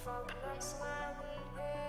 For the place where we live.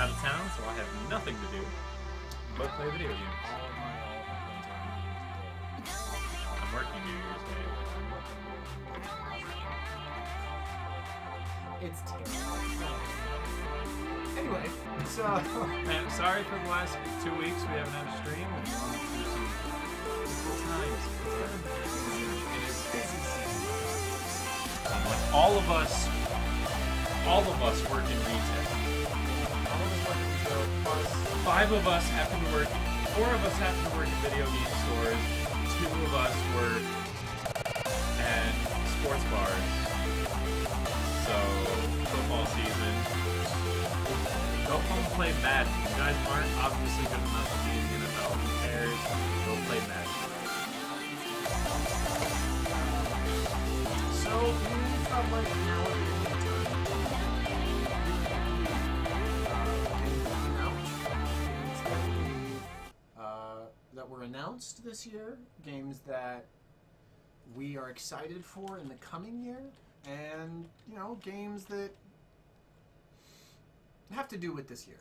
out of town, so I have nothing to do but play video games. All of my I'm working New Year's Day. It's terrible. Anyway, so And sorry for the last 2 weeks we haven't had a stream. And through some difficult times. It is busy season. all of us work in retail. All of us work in retail, plus 5 of us happen to work. 4 of us happen to work in video game stores. 2 of us work at sports bars. So football season. Go home and play Madden. You guys aren't obviously good enough to be in the NFL. Who cares? Go play Madden. so we felt like now would be a good time that were announced this year, games that we are excited for in the coming year, and games that have to do with this year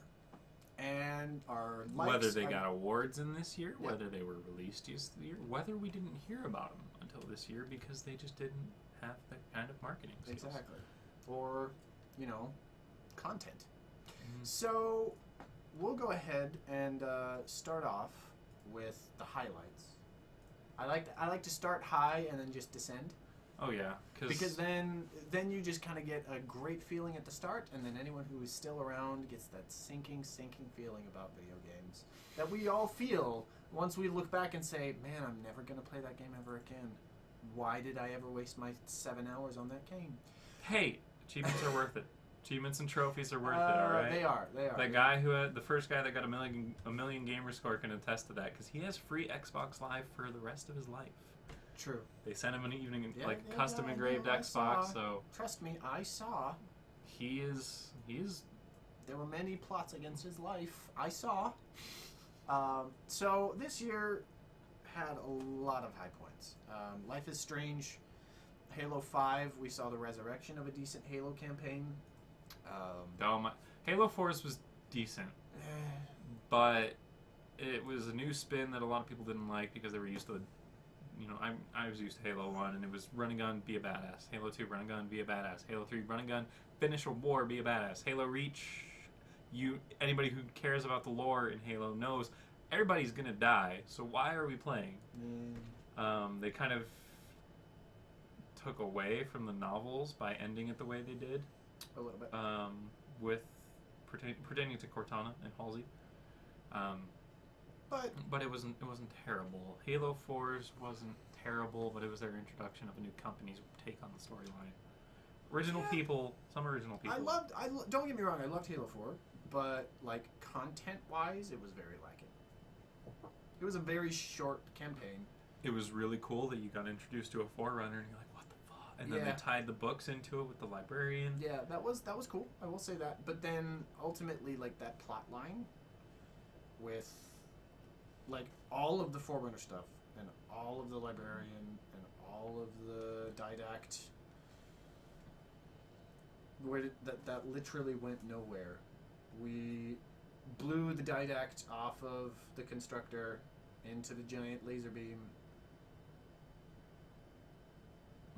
and our likes, Whether they our- got awards in this year, Yeah. whether they were released this year, whether we didn't hear about them until this year because they just didn't have that kind of marketing skills. Exactly. Or, content. So, we'll go ahead and start off with the highlights. I like to start high and then just descend. Oh yeah, Because then you just kind of get a great feeling at the start, and then anyone who is still around gets that sinking feeling about video games that we all feel once we look back and say, man, I'm never going to play that game ever again. Why did I ever waste my 7 hours on that game? hey, achievements are worth it. Achievements and trophies are worth it. All right. They are. That guy who had the first guy that got a million gamer score can attest to that because he has free Xbox Live for the rest of his life. True. They sent him an evening Yeah, custom engraved I Xbox, saw. so Trust me, I saw. he is There were many plots against his life. I saw. So this year had a lot of high points. Life is Strange, Halo 5. We saw the resurrection of a decent Halo campaign. Halo 4's was decent, but it was a new spin that a lot of people didn't like because they were used to. I was used to Halo 1, and it was run and gun, be a badass. Halo 2, run and gun, be a badass. Halo 3, run and gun, finish a war, be a badass. Halo Reach, anybody who cares about the lore in Halo knows everybody's gonna die, so why are we playing? They kind of took away from the novels by ending it the way they did. A little bit. With pertaining to Cortana and Halsey. But it wasn't terrible. Halo 4's wasn't terrible, but it was their introduction of a new company's take on the storyline. Some original people. Don't get me wrong, I loved Halo 4, but content-wise, it was very lacking. It was a very short campaign. It was really cool that you got introduced to a Forerunner, and you're like, what the fuck? And then they tied the books into it with the librarian. Yeah, that was cool. I will say that. But then ultimately, that plot line with all of the Forerunner stuff and all of the librarian and all of the didact, that literally went nowhere. We blew the didact off of the constructor into the giant laser beam.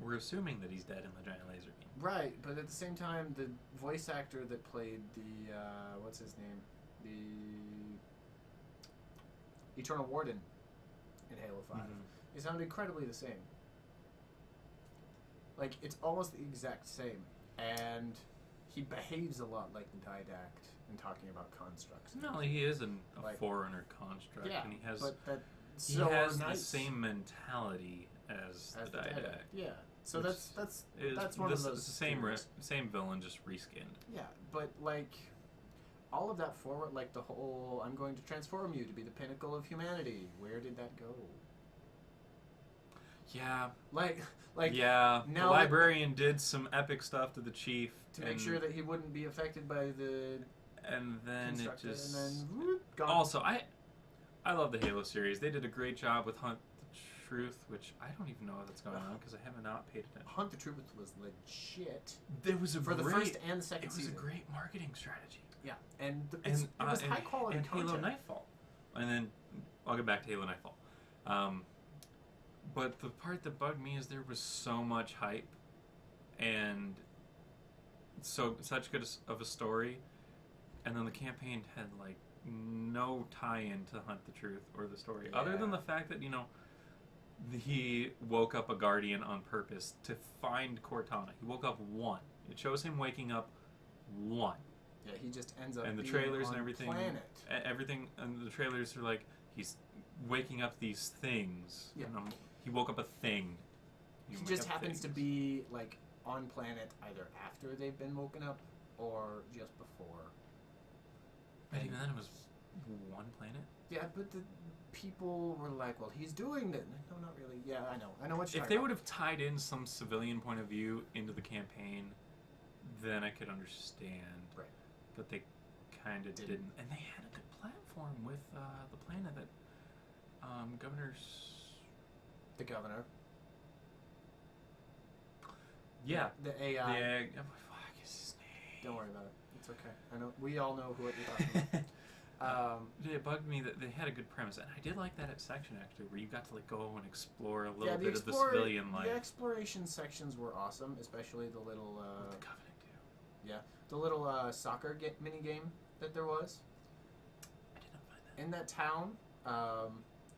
We're assuming that he's dead in the giant laser beam. Right, but at the same time, the voice actor that played the what's his name, the Eternal Warden in Halo 5, it sounded incredibly the same. It's almost the exact same, and he behaves a lot like the didact in talking about constructs. No, he is a Forerunner construct, and he has the same mentality as the didact. Yeah, so that's one of those. It's the same villain, just reskinned. Yeah, but all of that forward, the whole "I'm going to transform you to be the pinnacle of humanity." Where did that go? Yeah, yeah. Now the librarian did some epic stuff to the chief to make sure that he wouldn't be affected by the. And then it just. And then whoop, gone. Also, I love the Halo series. They did a great job with Hunt the Truth, which I don't even know what's going on because I have not paid attention. Hunt the Truth was legit. There was the first and the second season. It was a great marketing strategy. Yeah, and it was high quality and content. Halo Nightfall, and then I'll get back to Halo Nightfall. But the part that bugged me is there was so much hype, and such good of a story, and then the campaign had like no tie-in to Hunt the Truth or the story, other than the fact that he woke up a Guardian on purpose to find Cortana. He woke up one. It shows him waking up one. Yeah, he just ends up And the being trailers on and everything, planet. And the trailers are like he's waking up these things. Yeah. He woke up a thing. He just happens to be like on planet either after they've been woken up or just before. But even then, it was one planet. Yeah, but the people were like, "Well, he's doing it." No, not really. Yeah, I know what you're If they would have tied in some civilian point of view into the campaign, then I could understand. Right. But they kind of didn't. And they had a good platform with the planet that The governor. Yeah. The AI. Fuck is his name? Don't worry about it. It's okay. I know. We all know what you're talking about. It bugged me that they had a good premise, and I did like that section actually, where you got to like go and explore a little bit of the civilian life. The exploration sections were awesome, especially the little. What the Covenant do? Yeah, the little soccer mini game that there was. I did not find that. In that town,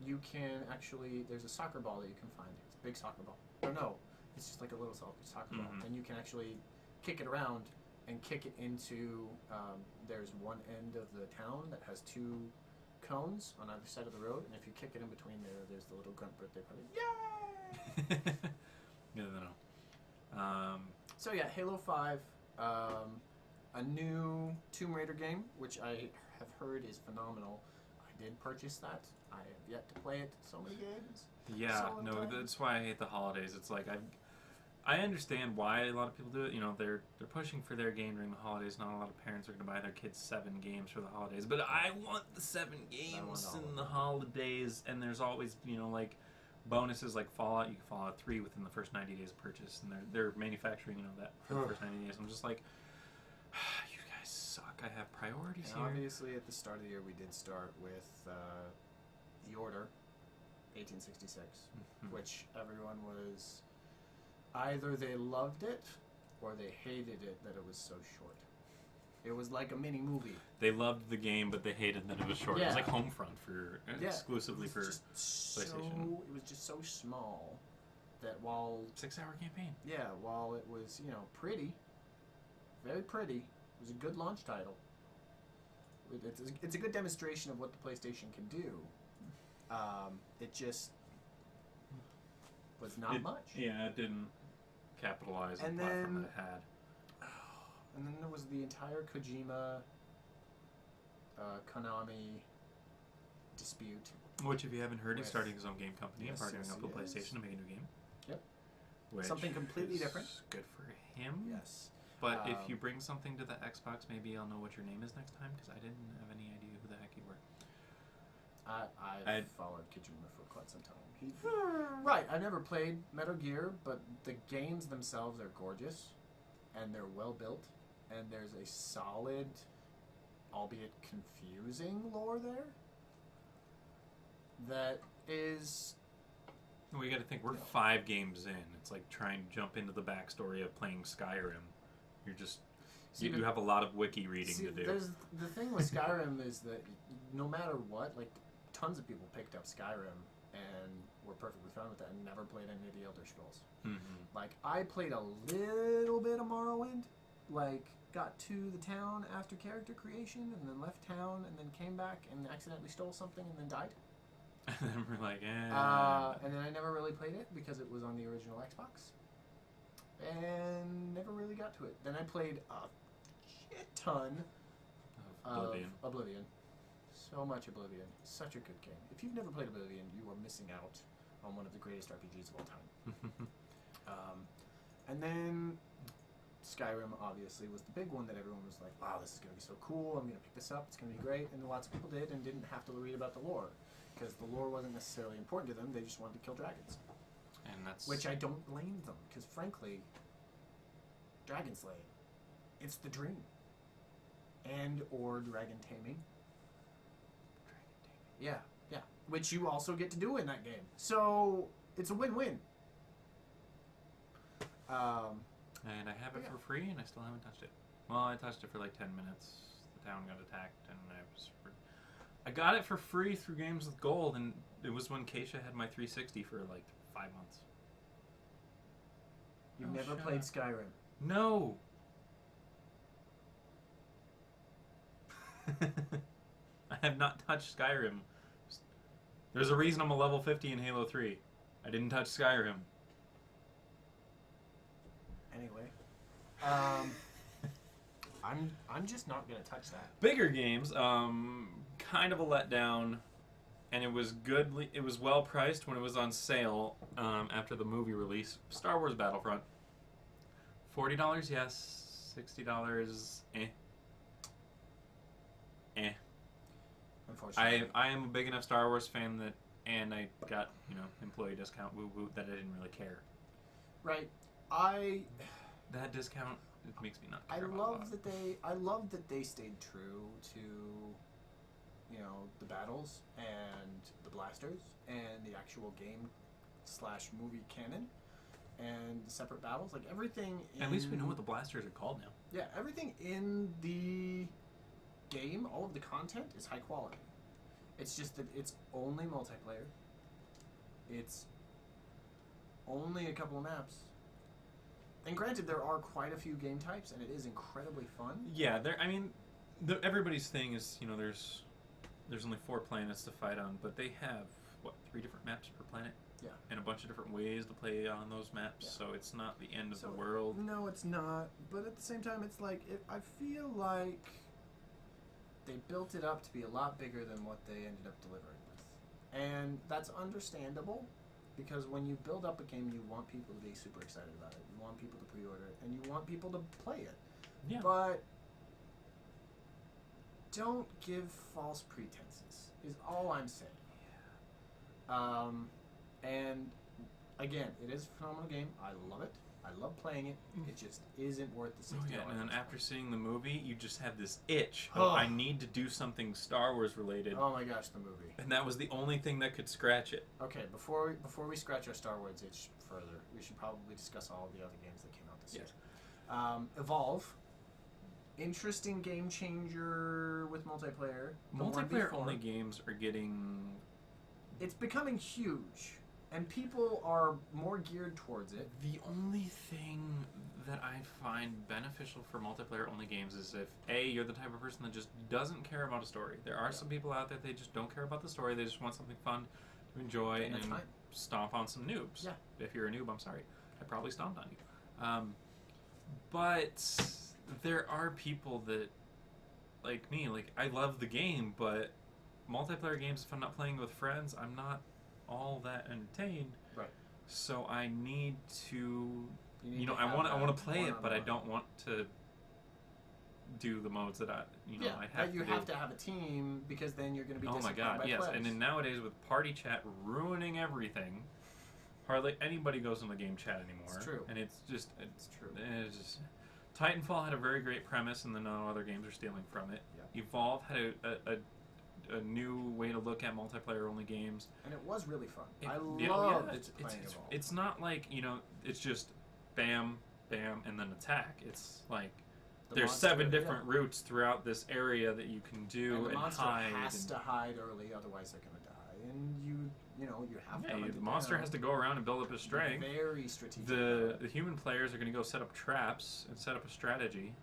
you can actually. There's a soccer ball that you can find. It's a big soccer ball. Or no, it's just like a little soccer ball, and you can actually kick it around and kick it into. There's one end of the town that has two cones on either side of the road, and if you kick it in between there's the little grunt birthday party. Yay! Yeah, I know. So yeah, Halo 5, a new Tomb Raider game, which I have heard is phenomenal. I did purchase that. I have yet to play it. So many games. Yeah, So no, intense. that's why I hate the holidays. It's like I understand why a lot of people do it. They're pushing for their game during the holidays. Not a lot of parents are going to buy their kids 7 games for the holidays. But I want the 7 games in the holidays. And there's always, like bonuses like Fallout. You can Fallout 3 within the first 90 days of purchase. And they're manufacturing, that for the first 90 days. I'm just like, you guys suck. I have priorities And here. obviously, at the start of the year, we did start with The Order, 1866, which everyone was... Either they loved it, or they hated it that it was so short. It was like a mini movie. They loved the game, but they hated that it was short. Yeah. It was like Homefront exclusively for PlayStation. It was just so small that while 6-hour campaign. Yeah, while it was, pretty, very pretty, it was a good launch title. It's a good demonstration of what the PlayStation can do. It just was not much. Yeah, it didn't capitalize on the platform that it had. And then there was the entire Kojima, Konami dispute. Which, if you haven't heard, he's With- starting his own game company and Yes, partnering yes, up with he is. PlayStation to make a new game. Yep. Which Something completely is different. Good for him. Yes. But if you bring something to the Xbox, maybe I'll know what your name is next time, because I didn't have any idea who the heck you were. I've followed Kojima for quite some time. Right, I've never played Metal Gear, but the games themselves are gorgeous, and they're well built, and there's a solid, albeit confusing lore there that is... Well, you got to think, we're 5 games in. It's like trying to jump into the backstory of playing Skyrim. You're just... you have a lot of wiki reading to do. The thing with Skyrim is that no matter what, like, tons of people picked up Skyrim and were perfectly fine with that and never played any of the Elder Scrolls. Mm-hmm. Like, I played a little bit of Morrowind, like, got to the town after character creation and then left town and then came back and accidentally stole something and then died. And then we're like, And then I never really played it because it was on the original Xbox. And never really got to it. Then I played a shit ton of Oblivion. So much Oblivion. Such a good game. If you've never played Oblivion, you are missing out on one of the greatest RPGs of all time. And then Skyrim, obviously, was the big one that everyone was like, wow, this is going to be so cool. I'm going to pick this up. It's going to be great. And lots of people did and didn't have to read about the lore. Because the lore wasn't necessarily important to them. They just wanted to kill dragons. And that's... Which I don't blame them. Because frankly, dragon slaying, it's the dream. and or dragon taming. Yeah, yeah. Which you also get to do in that game. So it's a win-win. And I have it for free, and I still haven't touched it. Well, I touched it for like 10 minutes. The town got attacked, and I got it for free through Games with Gold, and it was when Keisha had my 360 for like 5 months. You've never played Skyrim. No. I have not touched Skyrim. There's a reason I'm a level 50 in Halo 3. I didn't touch Skyrim. Anyway, I'm just not gonna touch that. Bigger games, kind of a letdown, and it was good. It was well priced when it was on sale after the movie release. Star Wars Battlefront. $40, yes. $60, eh. Unfortunately, I am a big enough Star Wars fan that, and I got employee discount woo woo that I didn't really care. Right. That discount it makes me not I care about love a lot. that they stayed true to the battles and the blasters and the actual game / movie canon and the separate battles, like everything At least we know what the blasters are called now. Yeah, everything in the game, all of the content is high quality. It's just that it's only multiplayer. It's only a couple of maps. And granted, there are quite a few game types, and it is incredibly fun. Yeah, everybody's thing is, there's only 4 planets to fight on, but they have, 3 different maps per planet? Yeah. And a bunch of different ways to play on those maps, Yeah. so it's not the end of the world. No, it's not. But at the same time, it's like, I feel like they built it up to be a lot bigger than what they ended up delivering with. And that's understandable, because when you build up a game, you want people to be super excited about it. You want people to pre-order it, and you want people to play it. Yeah. But don't give false pretenses, is all I'm saying. And again, it is a phenomenal game. I love it. I love playing it. It just isn't worth the $60. Oh, yeah, and then after seeing the movie, you just have this itch of, Oh. I need to do something Star Wars related. Oh my gosh, the movie. And that was the only thing that could scratch it. Okay, before we scratch our Star Wars itch further, we should probably discuss all of the other games that came out this year. Evolve. Interesting game changer with multiplayer. The one Multiplayer before. only games are getting... It's becoming huge, and people are more geared towards it. The only thing that I find beneficial for multiplayer only games is if, A, you're the type of person that just doesn't care about a story. There are some people out there, they just don't care about the story. They just want something fun to enjoy and stomp on some noobs. Yeah. If you're a noob, I'm sorry. I probably stomped on you. But there are people that, like me, I love the game, but multiplayer games, if I'm not playing with friends, I'm not all that entertained. Right. So I need to, I want to play it, but I don't want to do the modes that I have you to have do. to have a team, because then you're going to be Oh my disappointed god, by yes. players. And then nowadays with party chat ruining everything, hardly anybody goes in the game chat anymore. It's true. And it's just true. It's just Titanfall had a very great premise, and then no other games are stealing from it. Yeah. Evolve had a new way to look at multiplayer only games. And it was really fun. I loved playing Evolve. It's not like, it's just bam, bam, and then attack. It's like there's monster, 7 different routes throughout this area that you can do and the and monster hide. has to hide early, otherwise they're going to die. And you have to hunt the it monster down. has to go around and build up his strength. Very strategic. The human players are going to go set up traps and set up a strategy,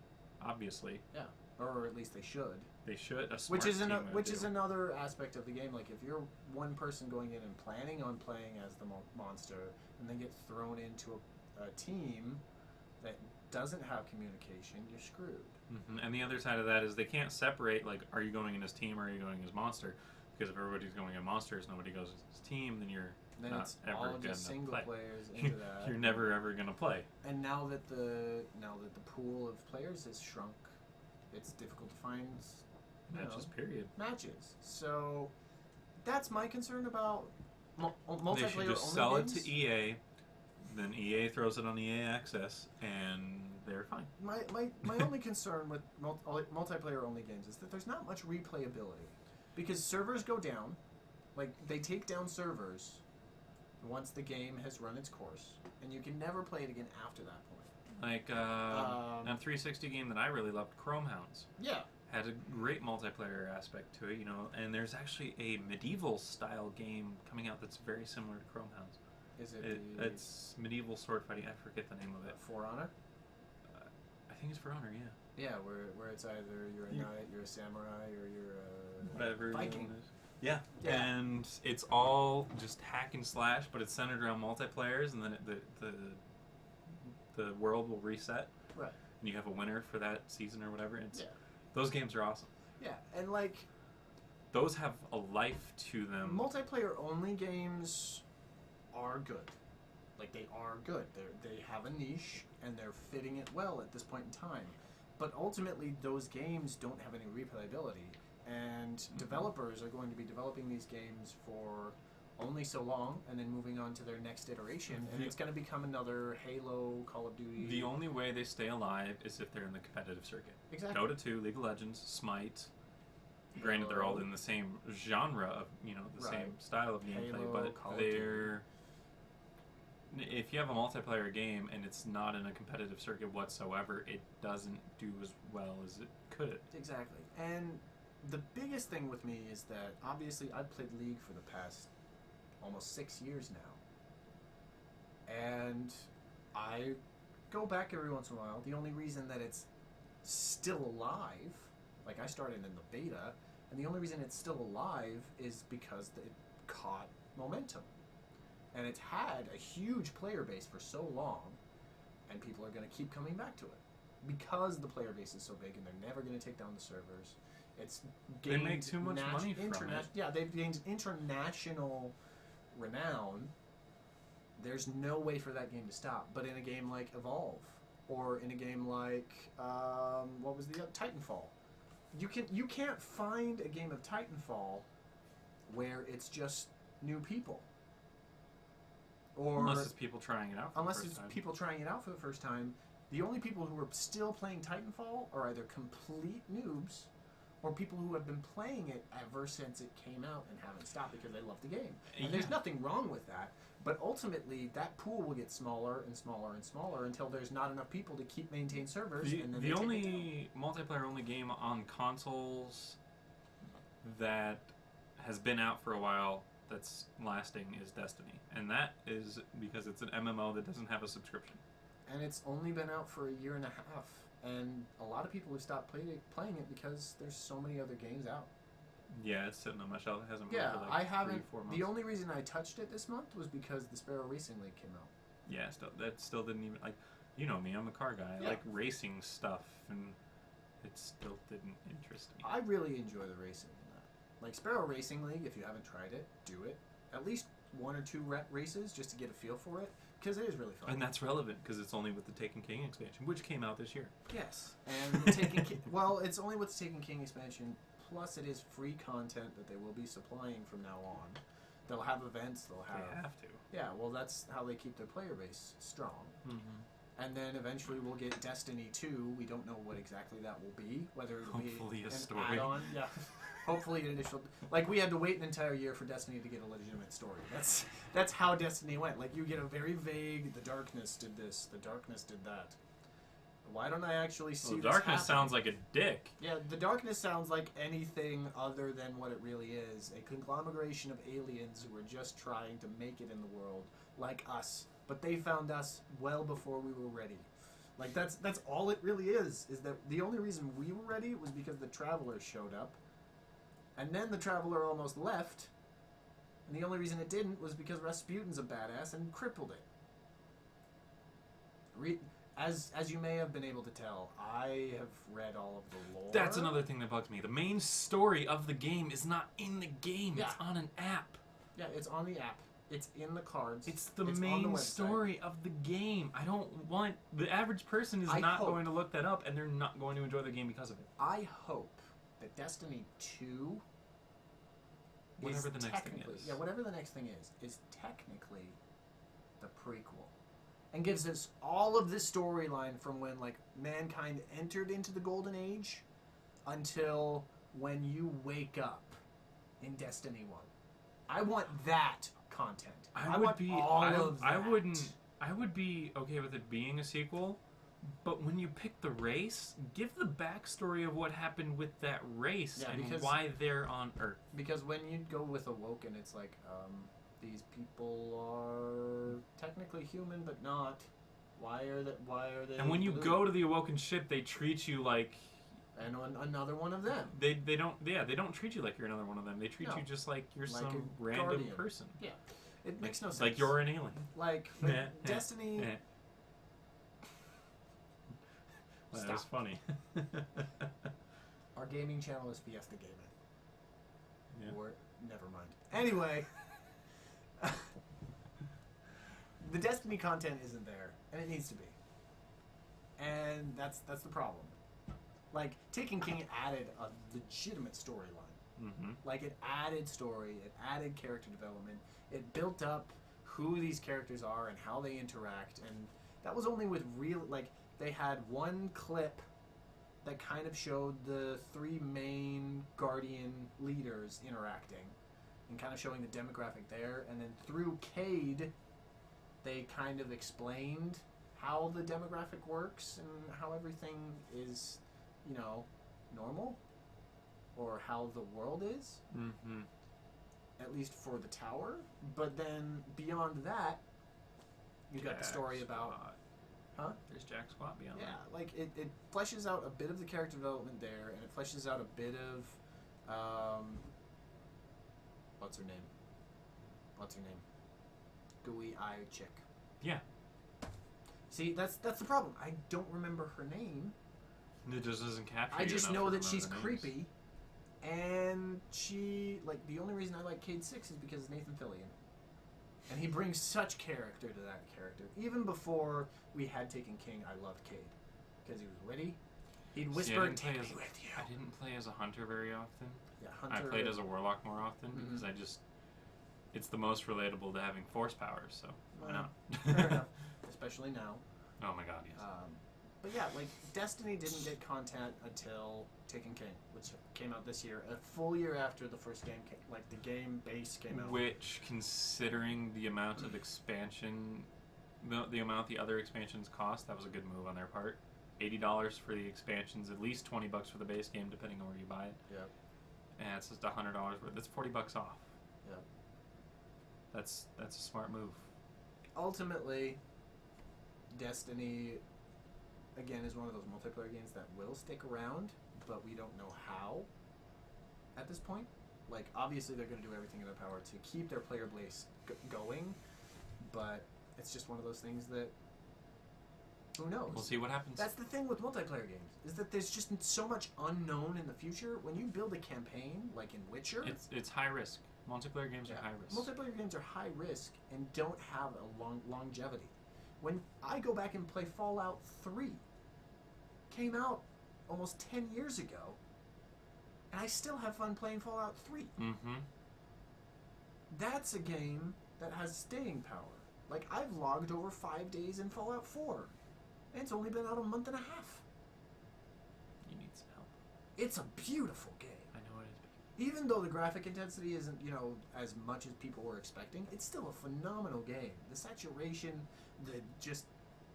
obviously. Yeah, or at least they should. They should. A smart Which is team would is do. another aspect of the game. Like, if you're one person going in and planning on playing as the monster, and then get thrown into a team that doesn't have communication, you're screwed. Mm-hmm. And the other side of that is they can't separate, are you going in as team or are you going as monster? Because if everybody's going in monsters, nobody goes as team, then you're not It's ever all going to just single play. players into that. You're never ever going to play. And now that the pool of players has shrunk, it's difficult to find Matches, period. matches. So that's my concern about multiplayer. They should just only sell games. it to EA, then EA throws it on EA Access, and they're fine. My only concern with multiplayer only games is that there's not much replayability, because servers go down, like they take down servers once the game has run its course, and you can never play it again after that point. Like a 360 game that I really loved, Chrome Hounds. Yeah. Had a great multiplayer aspect to it, you know, and there's actually a medieval style game coming out that's very similar to Chrome Hounds. Is it? It's medieval sword fighting. I forget the name of it. For Honor? I think it's For Honor, yeah. Yeah, where it's either you're a knight, you're a samurai, or you're a Whatever Viking. Yeah. Yeah. And it's all just hack and slash, but it's centered around multiplayers, and then the world will reset. Right. And you have a winner for that season or whatever. Yeah. Those games are awesome. Yeah, and like those have a life to them. multiplayer only games are good. Like they are good. They have a niche and they're fitting it well at this point in time. But ultimately, those games don't have any replayability, and developers are going to be developing these games for only so long, and then moving on to their next iteration, and it's going to become another Halo, Call of Duty. The only way they stay alive is if they're in the competitive circuit. Exactly. Dota 2, League of Legends, Smite. Granted, they're all in the same genre of, you know, the same style of gameplay, Halo, but Call of Duty. If you have a multiplayer game and it's not in a competitive circuit whatsoever, it doesn't do as well as it could. Exactly. And the biggest thing with me is that, obviously, I've played League for the past almost 6 years now. And I go back every once in a while. The only reason that it's still alive, like I started in the beta, and the only reason it's still alive is because it caught momentum. And it's had a huge player base for so long, and people are going to keep coming back to it. Because the player base is so big, and they're never going to take down the servers. It's gained They make too much money from it. Yeah, they've gained international renown. There's no way for that game to stop. But in a game like Evolve, or in a game like what was the Titanfall, you can't find a game of Titanfall where it's just new people. Or Unless it's people trying it out for the first time. people trying it out for the first time. The only people who are still playing Titanfall are either complete noobs or people who have been playing it ever since it came out and haven't stopped because they love the game. And there's nothing wrong with that, but ultimately that pool will get smaller and smaller and smaller until there's not enough people to keep maintain servers. And then The only multiplayer-only game on consoles that has been out for a while that's lasting is Destiny. And that is because it's an MMO that doesn't have a subscription. And it's only been out for a year and a half. And a lot of people have stopped playing it because there's so many other games out. Yeah, it's sitting on my shelf. It hasn't moved Yeah, for like I haven't. 3-4 months. The only reason I touched it this month was because the Sparrow Racing League came out. Yeah, that still didn't even, like, you know me, I'm a car guy. Yeah. I like racing stuff, and it still didn't interest me. I really enjoy the racing in that. Like Sparrow Racing League, if you haven't tried it, do it. At least 1 or 2 races just to get a feel for it, because it is really fun. And that's relevant because it's only with the Taken King expansion, which came out this year. Yes, and the Taken King. Well, it's only with the Taken King expansion. Plus, it is free content that they will be supplying from now on. They'll have events. They'll have. They have to. Yeah, well, that's how they keep their player base strong. Mm-hmm. And then eventually we'll get Destiny 2. We don't know what exactly that will be. Whether it'll Hopefully be a an story. add-on. Yeah. Hopefully an initial. Like, we had to wait an entire year for Destiny to get a legitimate story. That's how Destiny went. Like, you get a very vague, the darkness did this, the darkness did that. Why don't I actually see The this darkness happen? sounds like a dick. Yeah, the darkness sounds like anything other than what it really is. A conglomeration of aliens who are just trying to make it in the world, like us. But they found us well before we were ready. Like, that's all it really is that the only reason we were ready was because the Travelers showed up. And then the Traveler almost left. And the only reason it didn't was because Rasputin's a badass and crippled it. As you may have been able to tell, I have read all of the lore. That's another thing that bugs me. The main story of the game is not in the game. Yeah. It's on an app. Yeah, it's on the app. It's in the cards. It's the on main the website. story of the game. I don't want... The average person is not going to look that up, and they're not going to enjoy the game because of it. I hope that Destiny 2... Whatever the next thing is. Yeah, whatever the next thing is technically the prequel. and gives us all of this storyline from when like mankind entered into the golden age until when you wake up in Destiny 1. I want that content. I want all of that. I would be okay with it being a sequel, but when you pick the race, give the backstory of what happened with that race and why they're on Earth. Because when you go with Awoken, it's like, these people are technically human, but not. Why are they? And when you go to the Awoken ship, they treat you like. And another one of them. They don't treat you like you're another one of them. They treat you just like you're like some random guardian. Person. Yeah, it makes no sense. Like you're an alien. Like Destiny. Well, that was funny. Our gaming channel is Fiesta Gaming. Yeah. Or never mind. Anyway, the Destiny content isn't there, and it needs to be. And that's the problem. Like, Taken King added a legitimate storyline. Mm-hmm. Like, it added story, it added character development, it built up who these characters are and how they interact, and that was only with real, like, they had one clip that kind of showed the three main Guardian leaders interacting and kind of showing the demographic there, and then through Cade, they kind of explained how the demographic works and how everything is, you know, normal, or how the world is, at least for the tower. But then beyond that, you got the story about, There's Jack Squat beyond that. Yeah, like it fleshes out a bit of the character development there, and it fleshes out a bit of, what's her name? Gooey-eyed chick. Yeah. See, that's the problem. I don't remember her name. It just doesn't capture. I just know that she's names. creepy, and she, like, the only reason I like Cade 6 is because of Nathan Fillion, and he brings such character to that character. Even before we had Taken King, I loved Cade because he was witty. He'd whisper, "Take me with you." I didn't play as a hunter very often. Yeah, hunter. I played as a warlock more often because it's the most relatable to having force powers. So why not? Fair enough, especially now. Oh my god, yes. But yeah, like, Destiny didn't get content until Taken King, which came out this year, a full year after the first game came, like, the game base came out. Which, considering the amount of expansion, the amount the other expansions cost, that was a good move on their part. $80 for the expansions, at least $20 for the base game, depending on where you buy it. Yep. And it's just $100 worth. That's $40 off. Yep. That's a smart move. Ultimately, Destiny, again, is one of those multiplayer games that will stick around, but we don't know how at this point. Like, obviously they're going to do everything in their power to keep their player base going, but it's just one of those things that, who knows? We'll see what happens. That's the thing with multiplayer games, is that there's just so much unknown in the future. When you build a campaign, like in Witcher... It's high risk. Multiplayer games are high risk. Multiplayer games are high risk and don't have a longevity. When I go back and play Fallout 3, came out almost 10 years ago, and I still have fun playing Fallout 3. Mm-hmm. That's a game that has staying power. Like, I've logged over 5 days in Fallout 4, and it's only been out a month and a half. You need some help. It's a beautiful game. I know it is. Even though the graphic intensity isn't, you know, as much as people were expecting, it's still a phenomenal game. The saturation, the just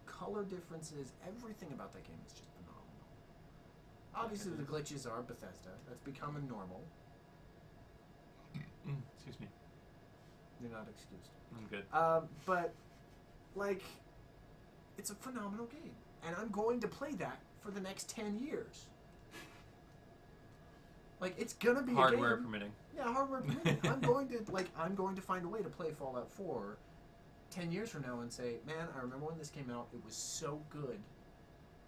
color differences, everything about that game is just phenomenal. Obviously, the glitches are Bethesda. That's becoming normal. Excuse me. You're not excused. I'm good. But, like, it's a phenomenal game. And I'm going to play that for the next 10 years. Like, it's gonna be hardware a game. permitting. Yeah, hardware permitting. I'm going to find a way to play Fallout 4 10 years from now and say, man, I remember when this came out, it was so good.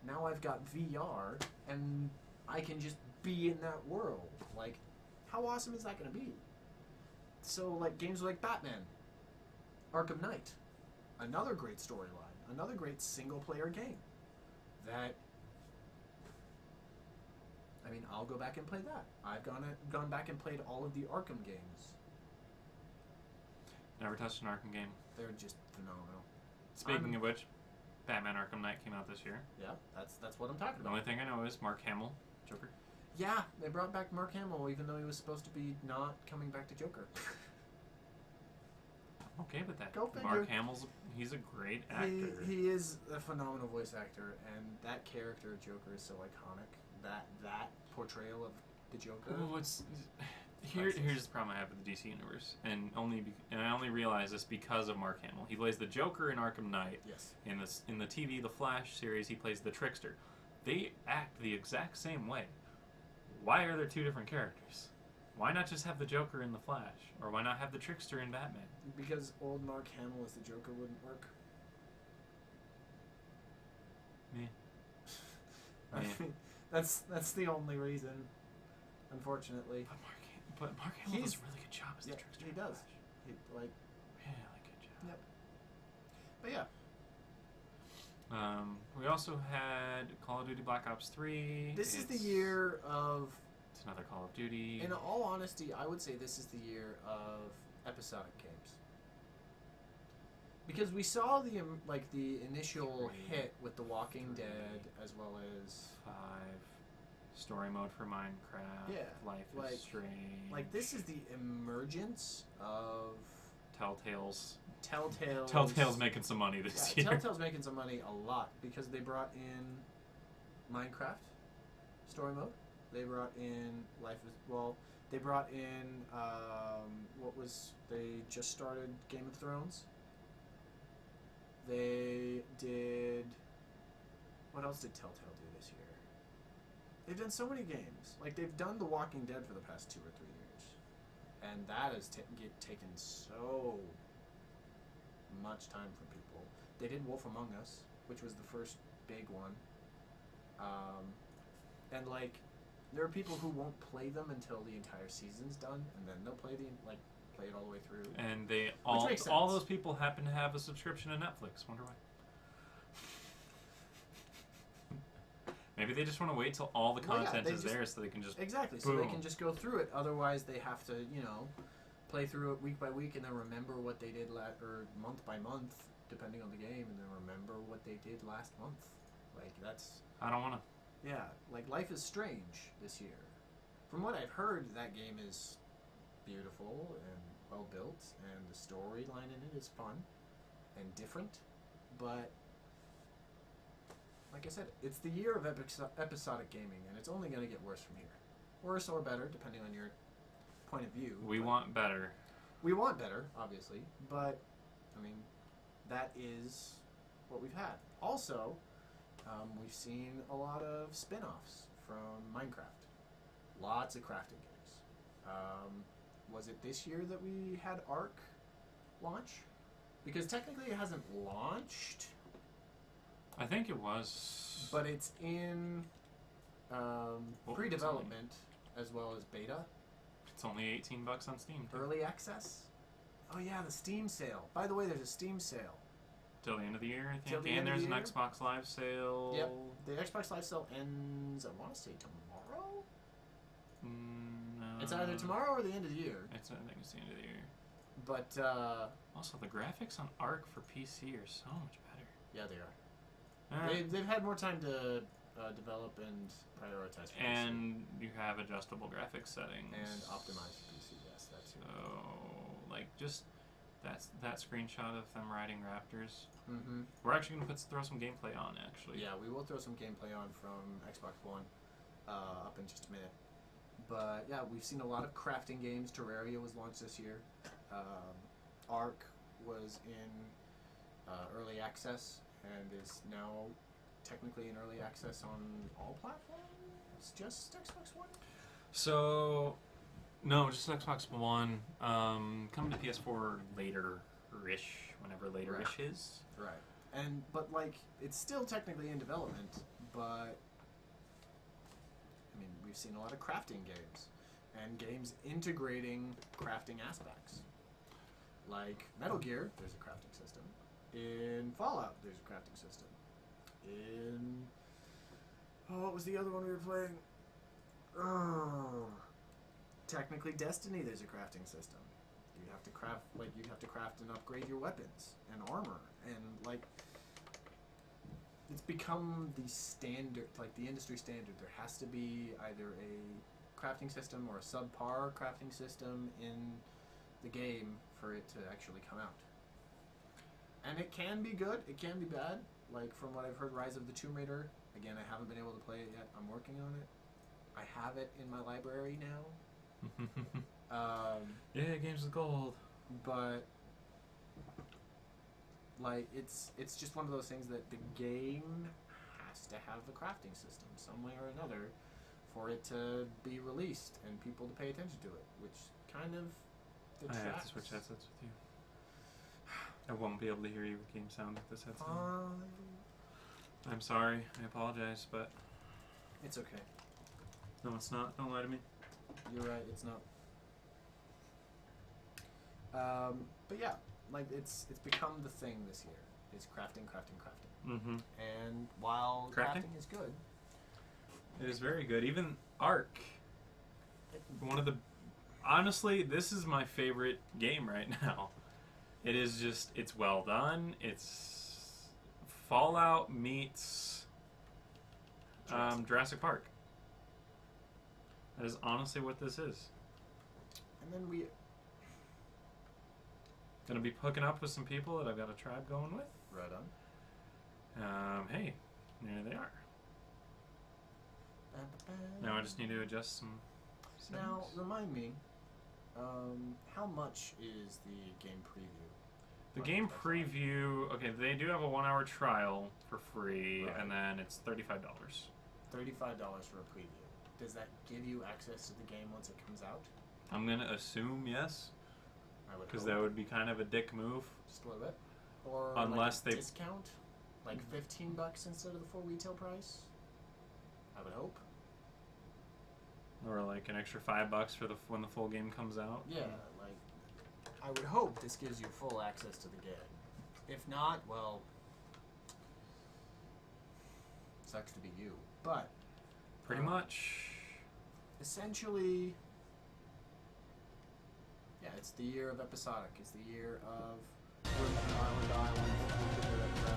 Now I've got VR, and I can just be in that world. Like, how awesome is that going to be? So, like, games like Batman, Arkham Knight, another great storyline, another great single-player game that, I mean, I'll go back and play that. I've gone back and played all of the Arkham games. Never touched an Arkham game. They're just phenomenal. Speaking of which, Batman Arkham Knight came out this year. Yeah, that's what I'm talking The about. only thing I know is Mark Hamill, Joker. Yeah, they brought back Mark Hamill, even though he was supposed to be not coming back to Joker. I'm okay with that. Go figure. Mark Hamill's he's a great actor. He is a phenomenal voice actor, and that character of Joker is so iconic. That portrayal of the Joker. Well, here's the problem I have with the DC universe, and I only realize this because of Mark Hamill. He plays the Joker in Arkham Knight. Yes. In the TV The Flash series, he plays the Trickster. They act the exact same way. Why are there two different characters? Why not just have the Joker in the Flash, or why not have the Trickster in Batman? Because old Mark Hamill as the Joker wouldn't work. Me. I mean, that's the only reason, unfortunately. But Mark Hamill does a really good job as the Trickster. He in the does. Flash. Like, Really good job. Yep. But yeah. We also had Call of Duty Black Ops 3. This is the year of... It's another Call of Duty. In all honesty, I would say this is the year of episodic games. Because we saw the initial hit with The Walking Dead, as well as 5 story mode for Minecraft. Yeah, Life is Strange. Like, this is the emergence of Telltale's making some money this year. Telltale's making some money a lot because they brought in Minecraft story mode. They brought in they brought in they just started Game of Thrones. They did... What else did Telltale do this year? They've done so many games. Like, they've done The Walking Dead for the past 2 or 3 years. And that has taken so much time from people. They did Wolf Among Us, which was the first big one. And, like, there are people who won't play them until the entire season's done, and then they'll play it all the way through. And makes sense. all those people happen to have a subscription to Netflix. Wonder why. Maybe they just want to wait till all the content is there so they can just so they can just go through it. Otherwise, they have to play through it week by week and then remember what they did or month by month, depending on the game, and then remember what they did last month. Like, that's... I don't want to. Yeah, like Life is Strange this year. From what I've heard, that game is beautiful and well built, and the storyline in it is fun and different. But like I said, it's the year of episodic gaming, and it's only going to get worse from here. Worse or better, depending on your point of view. We want better. We want better, obviously, but I mean, that is what we've had. Also, we've seen a lot of spin-offs from Minecraft. Lots of crafting games. Was it this year that we had Ark launch? Because technically it hasn't launched. I think it was. But it's in pre-development as well as beta. It's only $18 on Steam. Early access? Oh yeah, the Steam sale. By the way, there's a Steam sale. Till the end of the year, I think. Till the and end of there's the an year? Xbox Live sale. Yep. The Xbox Live sale ends, I want to say, tomorrow? No. It's either tomorrow or the end of the year. I think it's the end of the year. But, Also, the graphics on Ark for PC are so much better. yeah, they are. Alright. They've had more time to develop and prioritize for PC. And you have adjustable graphics settings. And optimize for PC, yes, that's So, like, just that screenshot of them riding raptors. Mm-hmm. We're actually going to throw some gameplay on, actually. Yeah, we will throw some gameplay on from Xbox One up in just a minute. But, yeah, we've seen a lot of crafting games. Terraria was launched this year. Ark was in early access and is now technically in early access on all platforms? Just Xbox One? So, no, just Xbox One. Coming to PS4 later-ish, whenever later-ish is. Right. But like, it's still technically in development, but I mean, we've seen a lot of crafting games and games integrating crafting aspects. Like Metal Gear, there's a crafting system. In Fallout, there's a crafting system. What was the other one we were playing? Oh, technically Destiny, there's a crafting system. You have to craft, and upgrade your weapons and armor, and like, it's become the standard, like the industry standard. There has to be either a crafting system or a subpar crafting system in the game for it to actually come out. And it can be good, it can be bad. Like from what I've heard, Rise of the Tomb Raider. Again, I haven't been able to play it yet. I'm working on it. I have it in my library now. Yeah, games with gold. But like it's just one of those things that the game has to have a crafting system some way or another for it to be released and people to pay attention to it, which kind of I detracts. have to switch headsets with you. I won't be able to hear you with game sound with this headset. I'm sorry. I apologize, but It's okay. no, it's not. Don't lie to me. You're right. It's not. But yeah, like it's become the thing this year. Is crafting. Mm-hmm. And while Crafting? crafting is good, It is very good. Even Ark. One of the... Honestly, this is my favorite game right now. It is just... It's well done. It's... Fallout meets... Jurassic Park. That is honestly what this is. and then we Gonna be hooking up with some people that I've got a tribe going with. right on. Hey, there they are. Now I just need to adjust some settings. Now remind me, how much is the game preview? The game preview, okay, they do have a 1-hour trial for free, Right. and then it's $35. $35 for a preview. Does that give you access to the game once it comes out? I'm gonna assume yes, I would because hope. that would be kind of a dick move. Just a little bit. Or Unless like a they- discount, like $15 instead of the full retail price. I would hope. Or like an extra $5 for when the full game comes out. Yeah, like I would hope this gives you full access to the game. If not, well, sucks to be you. But Pretty much. essentially, yeah, it's the year of episodic. It's the year of island to island.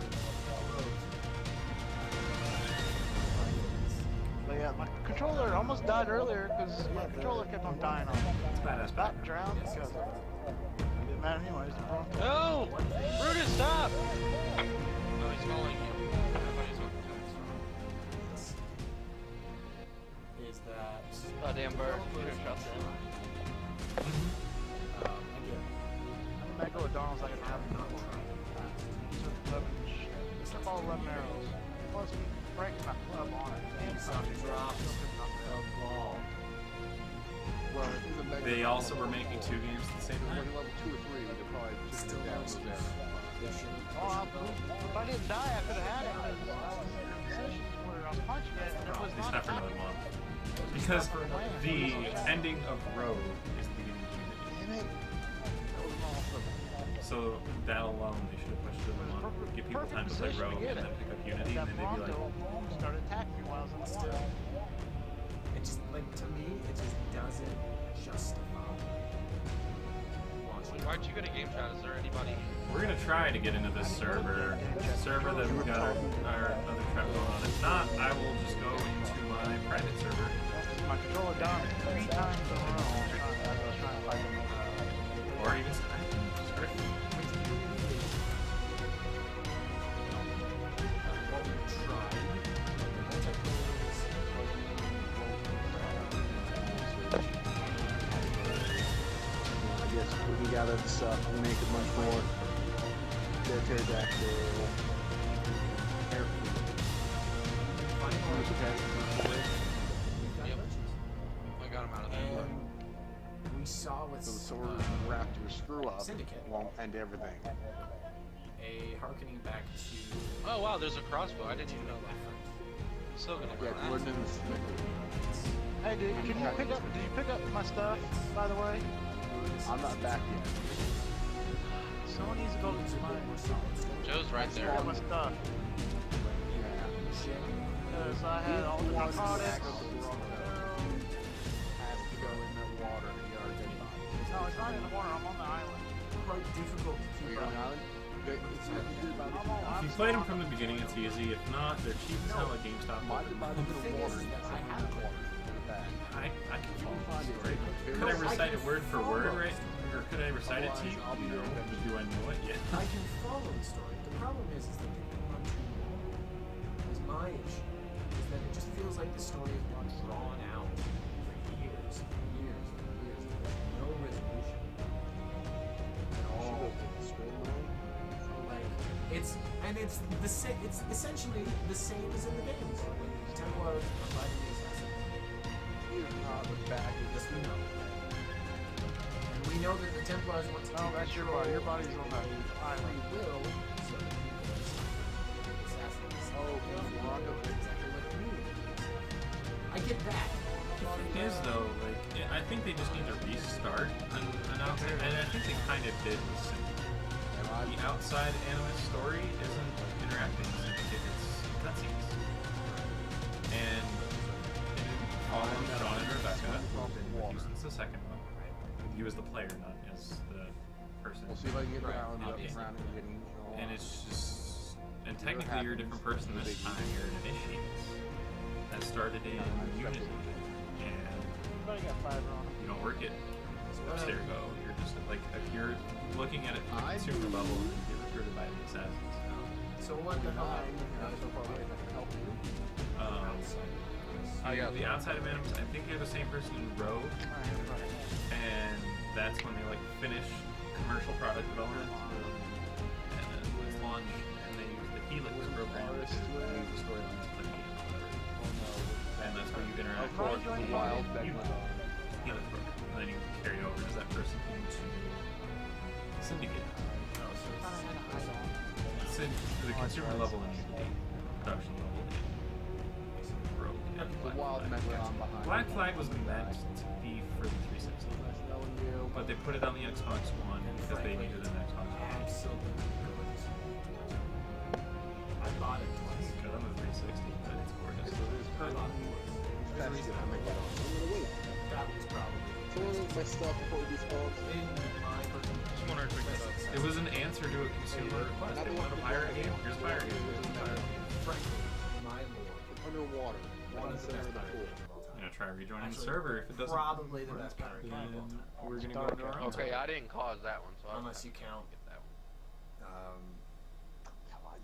But yeah, my controller almost died earlier because my controller kept on dying on me. It's badass. Got drowned because I didn't matter anyways. No! Brutus, stop! No, he's following you. I thought he was walking to us. Is that Oh, damn bird. Should have shot that. again? Megalodon's like a except all 11 arrows. Plus, breaking my club on it. And Something dropped a ball. Well, if he's a mega They also were making 2 games at the same when time. he level 2 or 3, we could probably just Still down no those excuse. arrows. They shouldn't. if I didn't die, I could have had it because I was in a position where I was punching it and it was At least not not for another attacking. month. Because the ending of Road is the beginning of Unity. Damn it. That was awesome. So that alone, they should have pushed it a month. Give people time to play Road and then pick up Unity, and then they'd be like, started attacking me while I was in the Still, water. it just like to me, it just doesn't justify watching. Why'd you go to Game Chat? Is there anybody? we're gonna try to get into this server that we've got our other tribe going on. If not, I will just go into my private server. My controller died 3 times in a row. I was trying to fight him. Or even start. What we I guess we can gather this up and make it much more pterodactyl airfield. Yep. I got him out of there. And we saw with So the sword raptor screw up Syndicate. won't end everything. a harkening back to Oh wow, there's a crossbow. I didn't even know that. Still gonna Yeah, go that. Gordon's Hey, dude, did you pick up my stuff, by the way? I'm not back yet. Someone needs to go to my Joe's right there. all my stuff. Because I had all the Once narcotics. back up the wrong arrow, has to go in the water to get our dead body. No, it's not in the water. I'm on the island. quite difficult to Are keep you on up. the island? If you played them from the beginning, it's easy. If not, they're cheap as hell at GameStop. The thing is that I haven't played. I can follow the story. Could I recite it word for word, right? Or could I recite it to you? No. Do I know it? Yeah. I can follow the story. The problem is that they run too long. Is my issue. Is that it just feels like the story is being drawn out for years and years and years. There's no resolution at all. Like it's essentially the same as in the games. When the Templars are fighting the assassins. Yes, we know. And we know that the Templars want to Oh, that's your body. Your body's on that island. will so that people are getting assassins. Exactly like community. I get that. It is though, like I think they just need to restart an outside, and I think they kind of did with Syndicate. The outside anime story isn't interacting with Syndicate; it's cutscenes. And following Sean and Rebecca, it's the second one. You as the player, not as the person. We'll see if I can get around Yeah. up and around and getting. And it's just, and technically you're a different person this time. You're an initiate that started in Unity, and Everybody got 5 on. you don't work it Abstergo. You're just like if you're looking at it from a consumer level, you're recruited by the assassins. So what the hell? So far away, I can help you. The outside of Animus, I think you're the same person in Rogue, and that's when they like finish commercial product development, and then it's launched, and they use the Helix program to move the storylines to the media, and that's where you interact with the Wild Helix program, and then you carry over as that person into Syndicate. It's in the consumer level and the production level in Rogue. And The wild megalodon behind. Black Flag was meant to be for the 360, but they put it on the Xbox One because they needed an Xbox One. Absolutely gorgeous. I bought it twice. Got on the 360, but it's gorgeous. I bought it twice. There's a reason I made that. That was probably My stuff before we do spawns. in my personal. Just wondering if we could It was an answer to a consumer request. They wanted a pirate game. Here's a pirate game. Frankly, my lord. Underwater. One of the best the pirate pool. games of all time. You know, try rejoining the Actually, server. If it doesn't, Probably the best pirate game of all then time. we're gonna go to our Okay, I didn't cause that one, so Unless you count get that one.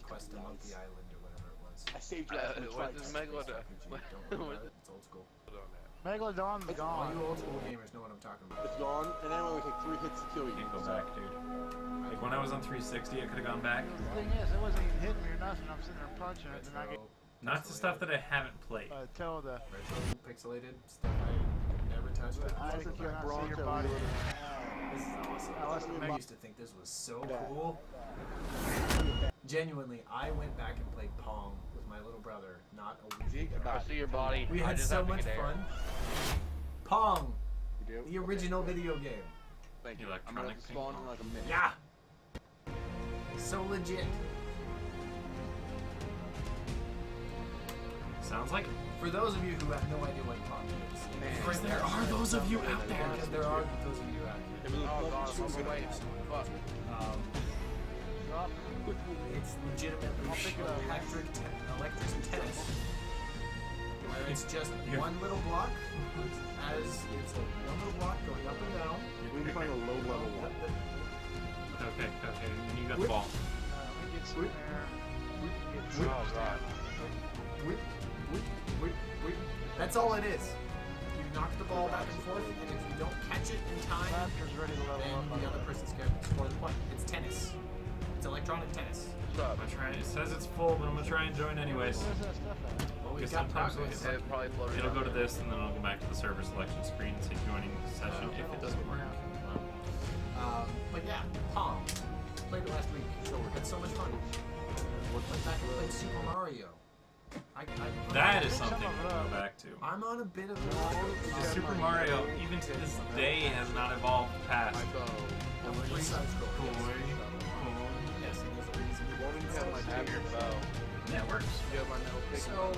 Quest to Monkey Island or whatever it was. I saved you after the What twice. is Megalodon? Don't worry about it. It's old school. Megalodon's All gone. you old school gamers know what I'm talking about. It's gone, and then only take 3 hits to kill you. Can't go back, dude. Like when I was on 360, I could have gone back. The thing is, it wasn't even hitting me or nothing. I'm sitting there punching it, and I get Not the stuff that I haven't played. tell the. Retro pixelated stuff I never touched. I cannot see your body. This is awesome. I used to think this was so cool. Genuinely, I went back and played Pong with my little brother not a week ago. I see your body. We I had just so have to much get air. fun. Pong, You do? the original video game. Thank you. I'm gonna Electronic spawn in like a minute. Yeah. So legit. Sounds like For those of you who have no idea what Pong is, Because there are those of you out there. Because there are those of you out It there. was Oh, a God, fucking I'm shoot. waiting. Fuck. It's legitimately electric tennis, where it's just one little block, it's one little block going up and down. We need to find a low level one. okay, and you got the ball. We get some air. Oh, God. Whip, whip, whip, whip. That's all it is. You knock the ball back and forth, and if you don't catch it in time, Raptor's ready to level then up. the other person's going to score the point. It's tennis. It's electronic tennis. What's up? I'm gonna try. It says it's full, but I'm gonna try and join anyways. Where's that stuff at? Well, we've Because got sometimes progress. we'll It probably floated It'll down go to there. this, and then I'll go back to the server selection screen and say joining session if it doesn't work. But yeah, Pong. Played it last week. Had so much fun. Went back and played Super Mario. That is something to go back to. I'm on a bit of a Super Mario, even to this day, has not evolved past. Three side scroll. Yes. Yes, and there's a reason. Won't even have my Have your bow. That works. You have my metal pick. So,